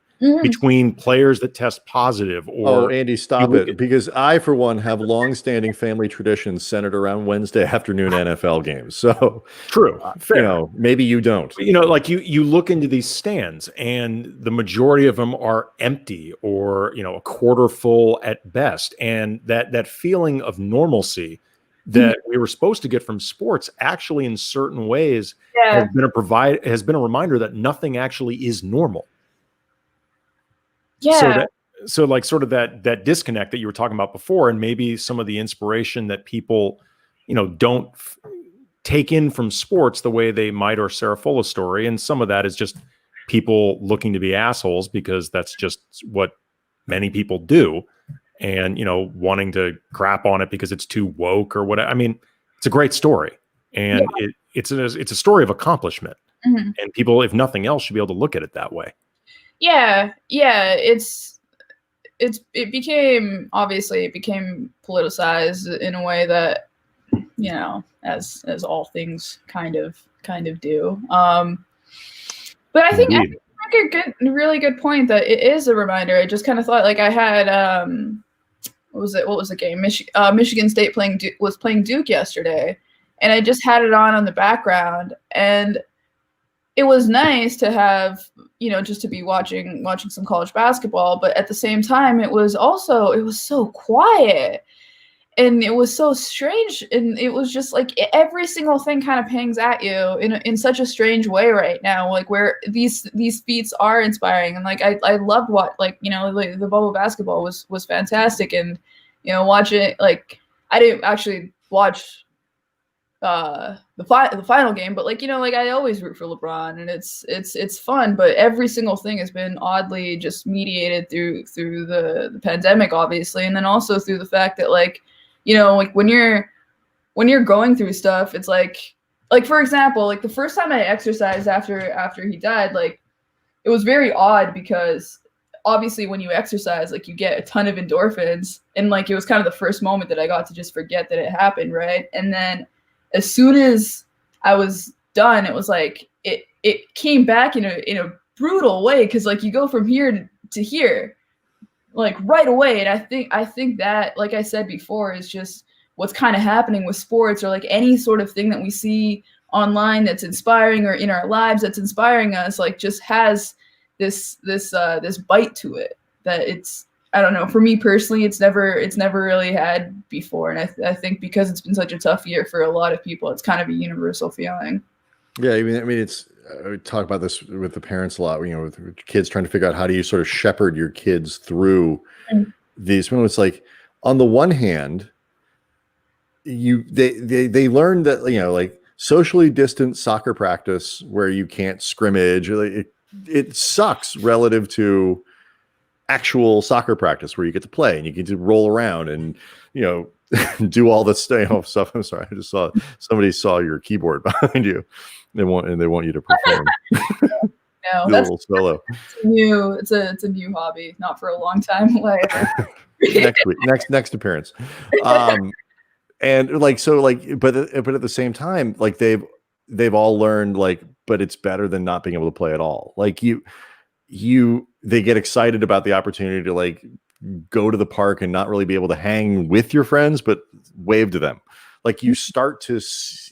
B: Between players that test positive, or
A: Andy, stop it, because I, for one, have long-standing family traditions centered around Wednesday afternoon NFL games. So
B: true, fair.
A: Maybe you don't.
B: Like you look into these stands, and the majority of them are empty, or a quarter full at best, and that feeling of normalcy that we were supposed to get from sports, actually, in certain ways, has been a reminder that nothing actually is normal.
C: Yeah.
B: So like sort of that disconnect that you were talking about before, and maybe some of the inspiration that people, don't take in from sports the way they might, or Sarah Fulla's story. And some of that is just people looking to be assholes, because that's just what many people do, and, wanting to crap on it because it's too woke or whatever. I mean, it's a great story, and it's a story of accomplishment, and people, if nothing else, should be able to look at it that way.
C: Yeah. It became politicized in a way that, as all things kind of do. But I think a really good point that it is a reminder. I just kind of thought, like, I had what was the game? Michigan State was playing Duke yesterday, and I just had it on the background, and it was nice to have, just to be watching some college basketball, but at the same time, it was so quiet. it was so strange, and it was just like every single thing kind of hangs at you in such a strange way right now, like where these feats are inspiring, and like I loved what, like, you know, like the bubble basketball was fantastic, and you know, watch it, like I didn't actually watch the final game, but like, you know, like I always root for LeBron, and it's fun, but every single thing has been oddly just mediated through the pandemic, obviously, and then also through the fact that, like, you know, like when you're going through stuff, it's like for example, like the first time I exercised after he died, like it was very odd because obviously when you exercise, like you get a ton of endorphins, and like it was kind of the first moment that I got to just forget that it happened, right? And then as soon as I was done, it was like it came back in a brutal way, because like you go from here to here like right away. And I think that, like I said before, is just what's kind of happening with sports, or like any sort of thing that we see online that's inspiring, or in our lives that's inspiring us, like just has this bite to it that it's, I don't know, for me personally, it's never really had before. And I think because it's been such a tough year for a lot of people, it's kind of a universal feeling.
A: Yeah, I mean, it's, we talk about this with the parents a lot, you know, with kids trying to figure out how do you sort of shepherd your kids through these moments. Like, on the one hand, they learn that, you know, like socially distant soccer practice where you can't scrimmage, it sucks relative to actual soccer practice where you get to play and you get to roll around and, you know, do all this stuff. I'm sorry, I just saw somebody saw your keyboard behind you. They want you to perform.
C: No,
A: do
C: that's
A: a little solo.
C: It's a new hobby, not for a long time. Like
A: Next week, next appearance. And like, so like, but at the same time, like they've all learned, like, but it's better than not being able to play at all. Like they get excited about the opportunity to like go to the park and not really be able to hang with your friends, but wave to them. Like you start to,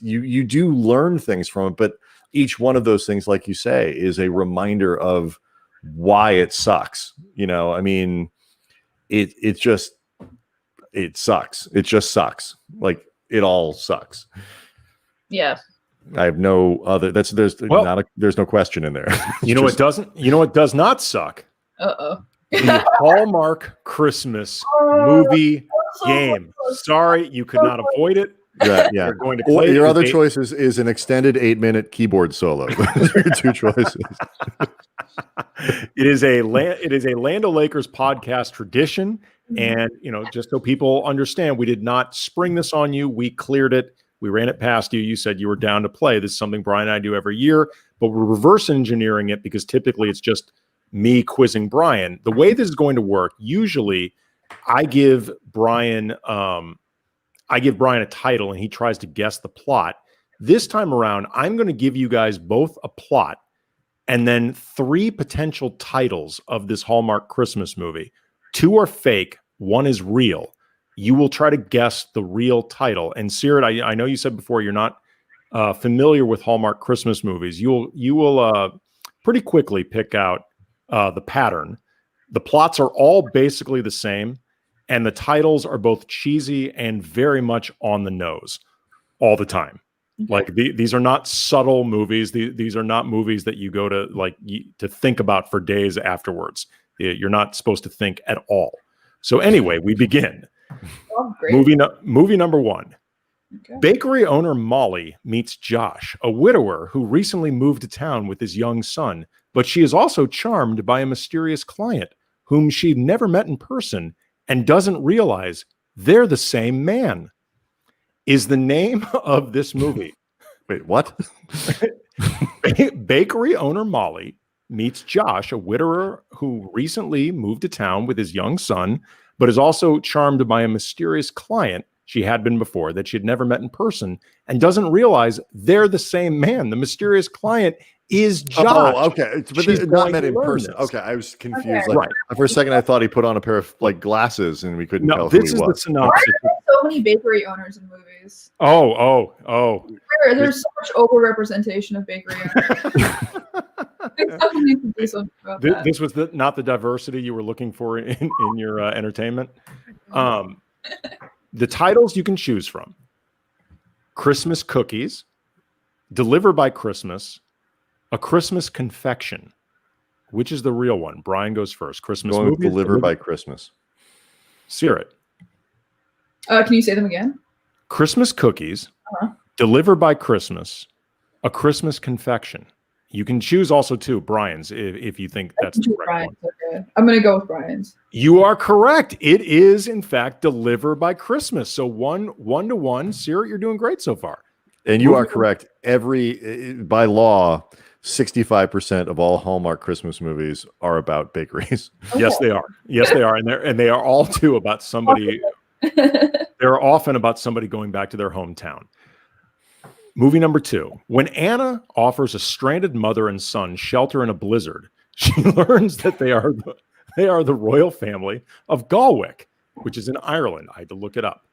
A: you do learn things from it, but each one of those things, like you say, is a reminder of why it sucks. You know, I mean, it sucks. It just sucks. Like it all sucks.
C: Yeah.
A: I have no other. There's no question in there.
B: You know what doesn't? You know what does not suck? The Hallmark Christmas movie game. Sorry, you could not avoid it.
A: Yeah.
B: You're going to play
A: your other choice is an extended 8-minute keyboard solo. Those are your two choices.
B: It is a Land O'Lakers podcast tradition, and you know, just so people understand, we did not spring this on you. We cleared it. We ran it past you. You said you were down to play. This is something Brian and I do every year, but we're reverse engineering it because typically it's just me quizzing Brian. The way this is going to work, usually I give Brian a title and he tries to guess the plot. This time around, I'm going to give you guys both a plot and then 3 potential titles of this Hallmark Christmas movie. 2 are fake, 1 is real. You will try to guess the real title. And Seerat, I know you said before you're not familiar with Hallmark Christmas movies. You will pretty quickly pick out the pattern. The plots are all basically the same, and the titles are both cheesy and very much on the nose all the time. Like these are not subtle movies. These are not movies that you go to to think about for days afterwards. You're not supposed to think at all. So anyway, we begin.
C: Oh, great.
B: Movie number 1.
C: Okay.
B: Bakery owner Molly meets Josh, a widower who recently moved to town with his young son, but she is also charmed by a mysterious client whom she'd never met in person and doesn't realize they're the same man. Is the name of this movie?
A: Wait, what?
B: Bakery owner Molly meets Josh, a widower who recently moved to town with his young son, but is also charmed by a mysterious client she had been before that she had never met in person and doesn't realize they're the same man. The mysterious client is Josh.
A: Oh, okay. But they're not met in person. This. Okay, I was confused. Okay. Like, for a second, I thought he put on a pair of like glasses and we couldn't tell who he was.
B: This is the synopsis.
C: Why are there so many bakery owners in movies?
B: Oh.
C: There's so much overrepresentation of bakery owners.
B: This was not the diversity you were looking for in your entertainment. The titles you can choose from: Christmas Cookies, Deliver by Christmas, A Christmas Confection. Which is the real one? Brian goes first. Christmas
A: Going
B: movie.
A: Deliver by Christmas.
B: Seerat.
C: Can you say them again?
B: Christmas Cookies, Deliver by Christmas, A Christmas Confection. You can choose also two Brian's if you think that's the correct one.
C: Okay. I'm going to go with Brian's.
B: You are correct. It is, in fact, Deliver by Christmas. So one to one. Seerat, you're doing great so far.
A: And you are correct. By law, 65% of all Hallmark Christmas movies are about bakeries.
C: Okay.
B: Yes, they are. Yes, they are. And they are all too about somebody. They're often about somebody going back to their hometown. Movie number 2. When Anna offers a stranded mother and son shelter in a blizzard, she learns that they are the royal family of Galwick, which is in Ireland. I had to look it up.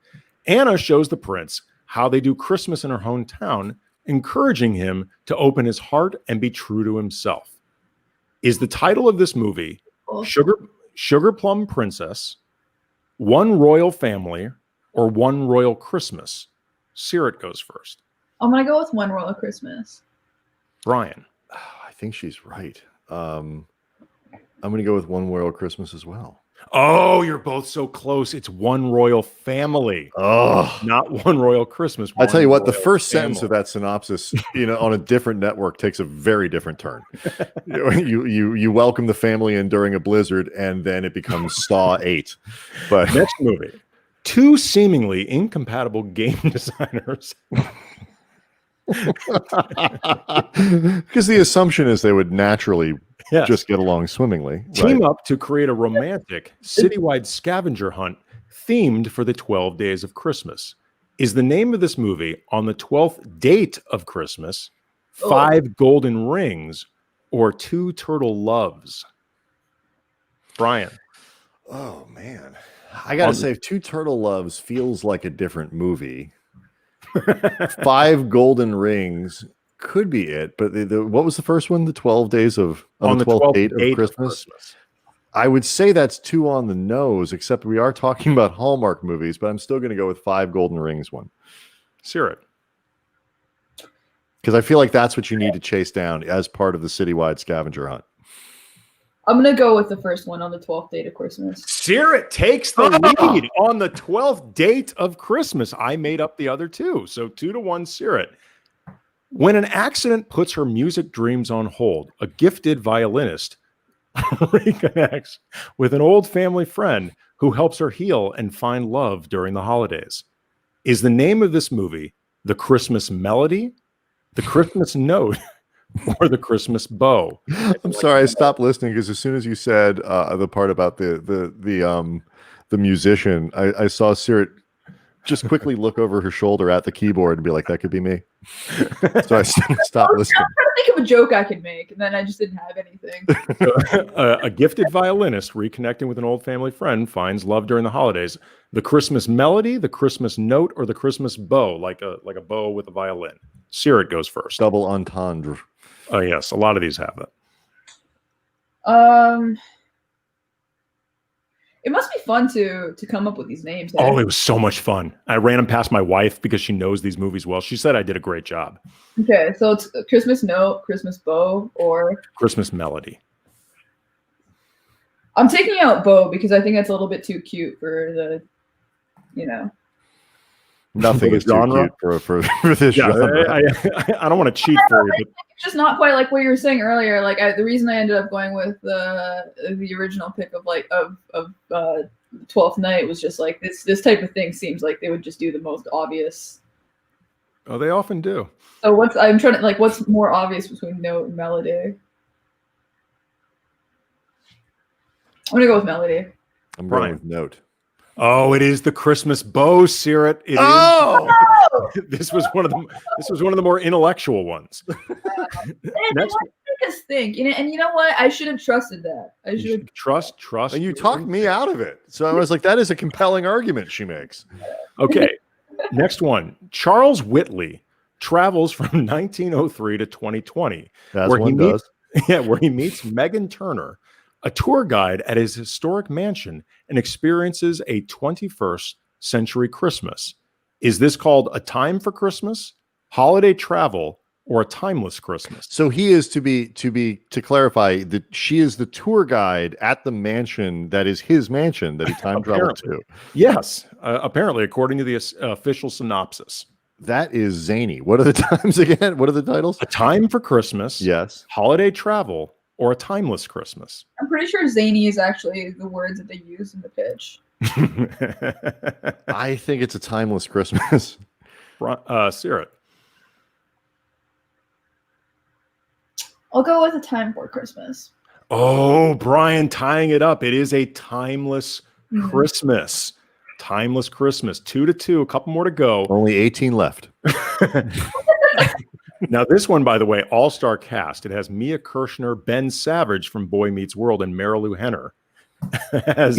B: Anna shows the prince how they do Christmas in her hometown, encouraging him to open his heart and be true to himself. Is the title of this movie Sugar Plum Princess, One Royal Family, or One Royal Christmas? Seerat goes first.
C: I'm going to go with One Royal Christmas.
B: Brian.
A: I think she's right. I'm going to go with One Royal Christmas as well.
B: Oh, you're both so close. It's One Royal Family.
A: Oh,
B: not One Royal Christmas.
A: I tell you what, the
B: Royal
A: first
B: Family.
A: sentence of that synopsis, on a different network takes a very different turn. You welcome the family in during a blizzard, and then it becomes Saw 8. But
B: Next movie. 2 seemingly incompatible game designers.
A: because the assumption is they would naturally just get along swimmingly.
B: Team up to create a romantic citywide scavenger hunt themed for the 12 days of Christmas. Is the name of this movie On the 12th Date of Christmas, 5 Golden Rings, or 2 Turtle Loves? Brian.
A: Oh, man. I got to say, 2 Turtle Loves feels like a different movie. 5 Golden Rings could be it, but what was the first one? The 12 days of on the 12th date of Christmas. I would say that's 2 on the nose, except we are talking about Hallmark movies, but I'm still going to go with 5 Golden Rings one.
B: Seerat.
A: Because I feel like that's what you need to chase down as part of the citywide scavenger hunt.
C: I'm going to go with the first one, On the 12th Date of Christmas.
B: Seerat takes the lead on the 12th date of Christmas. I made up the other 2. So 2-1 Seerat. When an accident puts her music dreams on hold, a gifted violinist reconnects with an old family friend who helps her heal and find love during the holidays. Is the name of this movie The Christmas Melody, The Christmas Note, or The Christmas Bow?
A: I'm sorry, I stopped listening because as soon as you said the part about the musician, I saw Seerat just quickly look over her shoulder at the keyboard and be like, "That could be me." So I stopped listening.
C: I'm trying to think of a joke I could make, and then I just didn't have anything.
B: A gifted violinist reconnecting with an old family friend finds love during the holidays. The Christmas Melody, The Christmas Note, or The Christmas Bow, like a bow with a violin. Seerat goes first.
A: Double entendre.
B: Oh yes, a lot of these have it.
C: It must be fun to come up with these names.
B: Oh, it was so much fun. I ran them past my wife because she knows these movies well. She said I did a great job.
C: Okay, so it's Christmas Note, Christmas Bow, or
B: Christmas Melody.
C: I'm taking out Bow because I think that's a little bit too cute for the,
A: Nothing is too
B: genre?
A: cute for this genre.
B: I don't want to cheat for you, but
C: It's just not quite like what you were saying earlier. Like the reason I ended up going with the original pick of 12th Night was just like this type of thing seems like they would just do the most obvious.
B: oh, they often do.
C: So what's more obvious between Note and Melody? I'm gonna go with Melody.
A: I'm
B: Brian.
A: going with Note.
B: Oh, it is The Christmas Bow, Seerat. It is. This was one of the more intellectual ones. Next,
C: Make us think, and you know what? I should have trusted that. I should have
B: trust.
A: And you talked me out of it. So I was like, that is a compelling argument she makes.
B: Okay. Next one. Charles Whitley travels from 1903 to 2020,
A: As
B: where
A: one does.
B: where he meets Megan Turner, a tour guide at his historic mansion, and experiences a 21st Century Christmas? Is this called A Time for Christmas, Holiday Travel, or A Timeless Christmas?
A: So he is to clarify that she is the tour guide at the mansion that is his mansion that he time traveled to.
B: Yes, apparently, according to the official synopsis.
A: That is zany. What are the times again? What are the titles?
B: A Time for Christmas,
A: Yes.
B: Holiday Travel, or A Timeless Christmas.
C: I'm pretty sure zany is actually the words that they use in the pitch.
A: I think it's A Timeless Christmas.
B: Seerat.
C: I'll go with A Time for Christmas.
B: Oh, Brian tying it up. It is A Timeless Christmas. Timeless Christmas. 2-2. A couple more to go.
A: Only 18 left.
B: Now, this one, by the way, all-star cast. It has Mia Kirshner, Ben Savage from Boy Meets World, and Marilu Henner as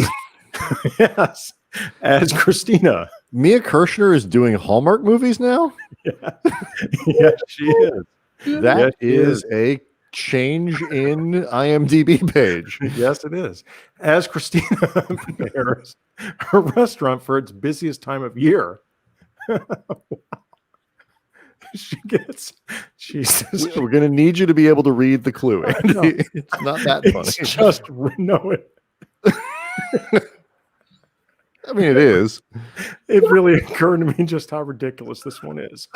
B: Christina.
A: Mia Kirshner is doing Hallmark movies now?
B: Yeah, she is.
A: That is a change in IMDb page.
B: Yes, it is. As Christina prepares her restaurant for its busiest time of year. Jesus.
A: We're going to need you to be able to read the clue, Andy. It's not that funny.
B: It's just know it.
A: I mean, it is.
B: It really occurred to me just how ridiculous this one is.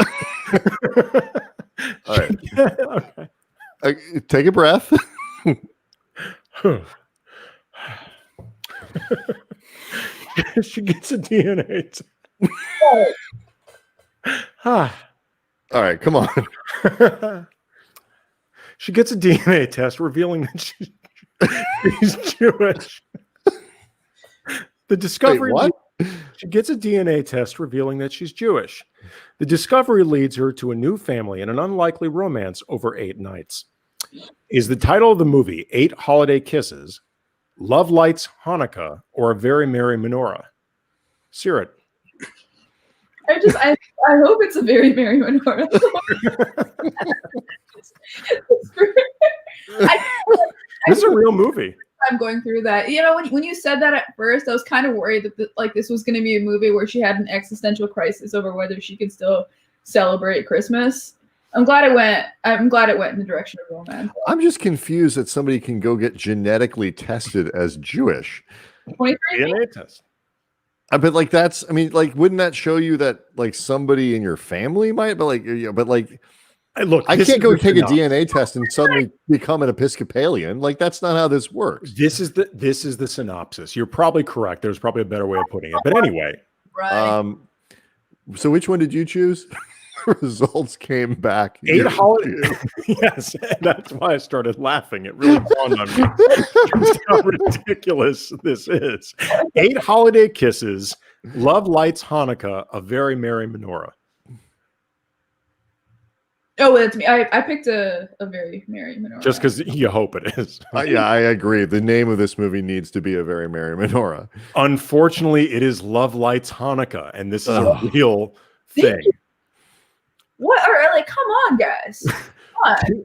A: All right.
B: Okay.
A: Take a breath.
B: She gets a DNA.
A: All right, come on.
B: She gets a DNA test revealing that she's Jewish. The discovery.
A: Wait, what?
B: She gets a DNA test revealing that she's Jewish. The discovery leads her to a new family and an unlikely romance over 8 nights. Is the title of the movie 8 Holiday Kisses, Love Lights Hanukkah, or A Very Merry Menorah? Seerat.
C: I hope it's A Very Merry Menorah.
B: This is a real movie.
C: I'm going through that. You know, when you said that at first, I was kind of worried that this was going to be a movie where she had an existential crisis over whether she could still celebrate Christmas. I'm glad it went in the direction of romance.
A: I'm just confused that somebody can go get genetically tested as Jewish.
C: 23?
B: DNA test.
A: But like that's, I mean, like, wouldn't that show you that like somebody in your family might? But like,
B: Look,
A: I can't go take a DNA test and suddenly become an Episcopalian. Like, that's not how this works.
B: This is the synopsis. You're probably correct. There's probably a better way of putting it. But anyway,
C: Right.
A: So which one did you choose? Results came back.
B: 8 holiday. Yes, and that's why I started laughing. It really dawned on me just how ridiculous this is. 8 Holiday Kisses, Love Lights Hanukkah, A Very Merry Menorah.
C: Oh, it's me. I picked a Very Merry Menorah.
B: Just because you hope it is.
A: Yeah, I agree. The name of this movie needs to be A Very Merry Menorah. Unfortunately,
B: it is Love Lights Hanukkah, and this is a real thing.
C: What are like? Come on, guys. Come on.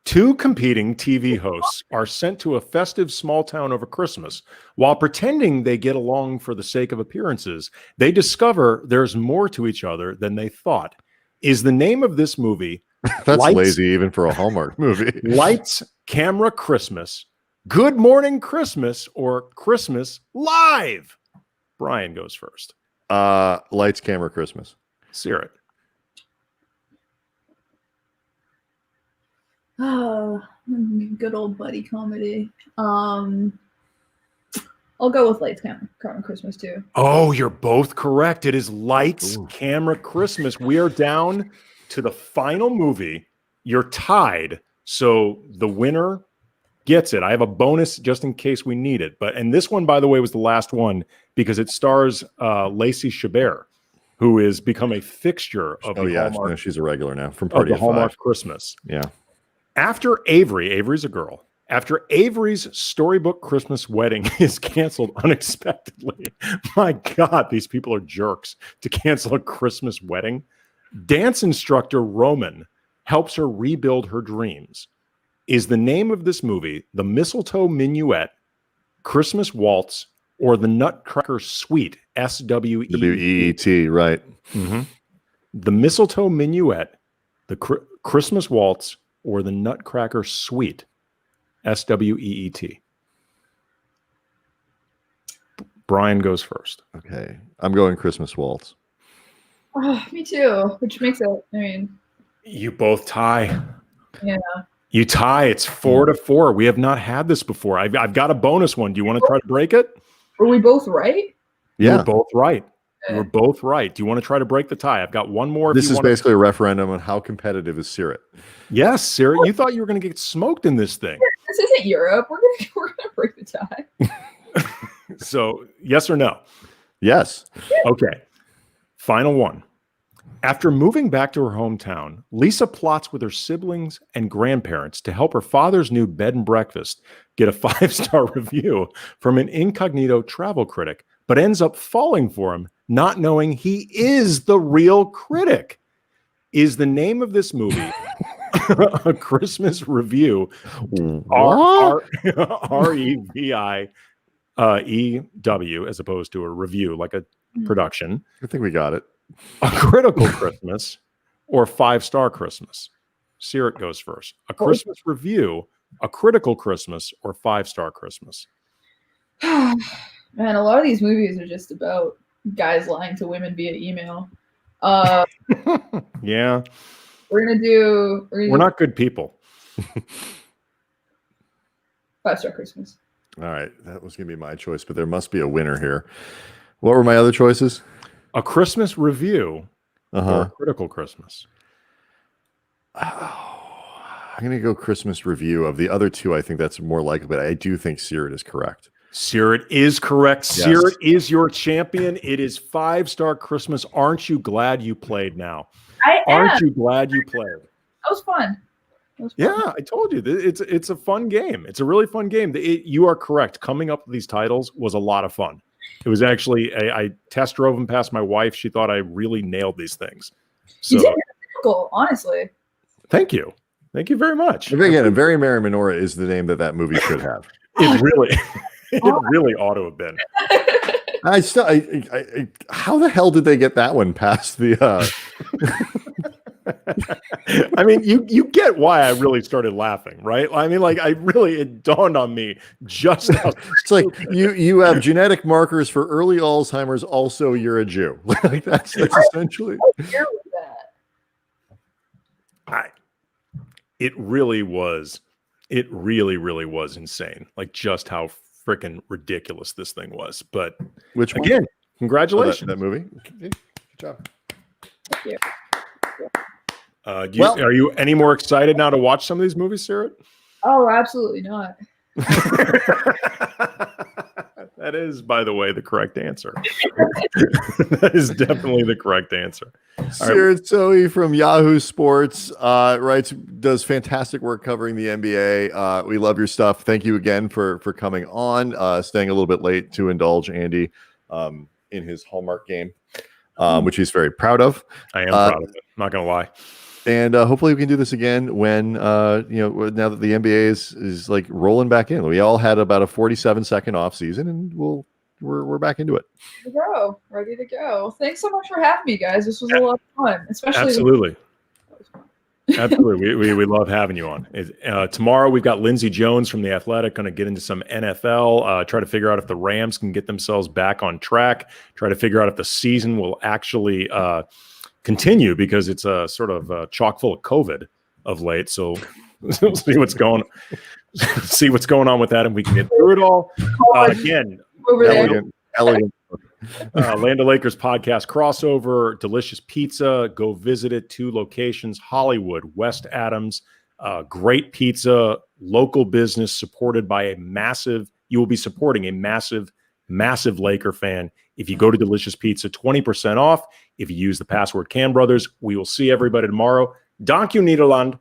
B: 2 competing TV hosts are sent to a festive small town over Christmas. While pretending they get along for the sake of appearances, they discover there's more to each other than they thought. Is the name of this movie
A: That's lazy even for a Hallmark movie.
B: Lights, Camera, Christmas, Good Morning Christmas, or Christmas Live? Brian goes first.
A: Lights, Camera, Christmas.
B: Seerat.
C: Oh, good old buddy comedy. I'll go with Lights, Camera, Christmas too.
B: Oh, you're both correct. It is Lights, Camera, Christmas. We are down to the final movie. You're tied, so the winner gets it. I have a bonus just in case we need it. And this one, by the way, was the last one because it stars Lacey Chabert, who has become a fixture of Hallmark.
A: No, she's a regular now from Party of
B: Hallmark
A: Five.
B: Christmas.
A: Yeah.
B: After Avery's a girl. After Avery's storybook Christmas wedding is canceled unexpectedly. My God, these people are jerks to cancel a Christmas wedding. Dance instructor Roman helps her rebuild her dreams. Is the name of this movie The Mistletoe Minuet, Christmas Waltz, or the Nutcracker Suite, SWEET.
A: WEET, right.
B: Mm-hmm. The Mistletoe Minuet, the Christmas Waltz, or the Nutcracker Suite, SWEET. Brian goes first.
A: Okay. I'm going Christmas Waltz.
C: Me too, which makes it, I mean.
B: You both tie.
C: Yeah.
B: You tie. It's 4-4. We have not had this before. I've got a bonus one. Do you want to try to break it?
C: Were we both right?
A: Yeah.
B: You were both right. You were both right. Do you want to try to break the tie? I've got one more.
A: This is basically a referendum on how competitive is Seerat.
B: Yes, Seerat. You thought you were going to get smoked in this thing.
C: This isn't Europe. We're gonna break the tie.
B: So, yes or no?
A: Yes.
B: Okay. Final one. After moving back to her hometown, Lisa plots with her siblings and grandparents to help her father's new bed and breakfast get a 5-star review from an incognito travel critic, but ends up falling for him, not knowing he is the real critic. Is the name of this movie A Christmas Review? REVIEW, as opposed to a review, like a production.
A: I think we got it.
B: A Critical Christmas or 5-Star Christmas? Seerat goes first. A Christmas Review, A Critical Christmas, or 5-Star Christmas?
C: Man, a lot of these movies are just about guys lying to women via email.
B: Yeah.
C: We're
B: not good people.
C: 5-Star Christmas.
A: All right. That was going to be my choice, but there must be a winner here. What were my other choices?
B: A Christmas Review or A Critical Christmas?
A: Oh, I'm going to go Christmas Review. Of the other two, I think that's more likely, but I do think Seerat is correct.
B: Seerat is correct.
A: Yes.
B: Seerat is your champion. It is 5-Star Christmas. Aren't you glad you played now? Aren't you glad you played?
C: That was fun.
B: Yeah, I told you. It's a fun game. It's a really fun game. You are correct. Coming up with these titles was a lot of fun. It was actually, I test drove them past my wife. She thought I really nailed these things. So,
C: you did difficult, honestly.
B: Thank you. Thank you very much.
A: Again, A Very Merry Menorah is the name that movie should have.
B: It really ought to have been.
A: How the hell did they get that one past the?
B: I mean, you get why I really started laughing, right? I mean, like, it dawned on me just how
A: it's like you have genetic markers for early Alzheimer's. Also, you're a Jew. Like that's essentially.
B: It really was. It really was insane. Like just how freaking ridiculous this thing was. But
A: which one?
B: Again, congratulations.
A: That movie. Good job.
C: Thank you.
B: Are you any more excited now to watch some of these movies, Seerat?
C: Oh, absolutely not.
B: That is, by the way, the correct answer. That is definitely the correct answer.
A: Seerat Sohi from Yahoo Sports does fantastic work covering the NBA. We love your stuff. Thank you again for coming on, staying a little bit late to indulge Andy in his Hallmark game, which he's very proud of.
B: I am proud of it. I'm not going to lie.
A: And hopefully we can do this again when now that the NBA is like rolling back in. We all had about a 47-second off season, and we're back into it.
C: Ready to go. Thanks so much for having me, guys. This was a lot of fun, especially.
B: Absolutely. We love having you on. Tomorrow we've got Lindsey Jones from The Athletic going to get into some NFL, try to figure out if the Rams can get themselves back on track, try to figure out if the season will actually continue, because it's a sort of chock full of COVID of late. So we'll see what's going on with that, and we can get through it all. Again,
A: elegant.
B: Land of Lakers podcast crossover, delicious pizza. Go visit it. 2 locations: Hollywood, West Adams. Great pizza, local business, supported by you will be supporting a massive Laker fan. If you go to Delicious Pizza, 20% off. If you use the password Cam Brothers, we will see everybody tomorrow. Dank u, Nederland.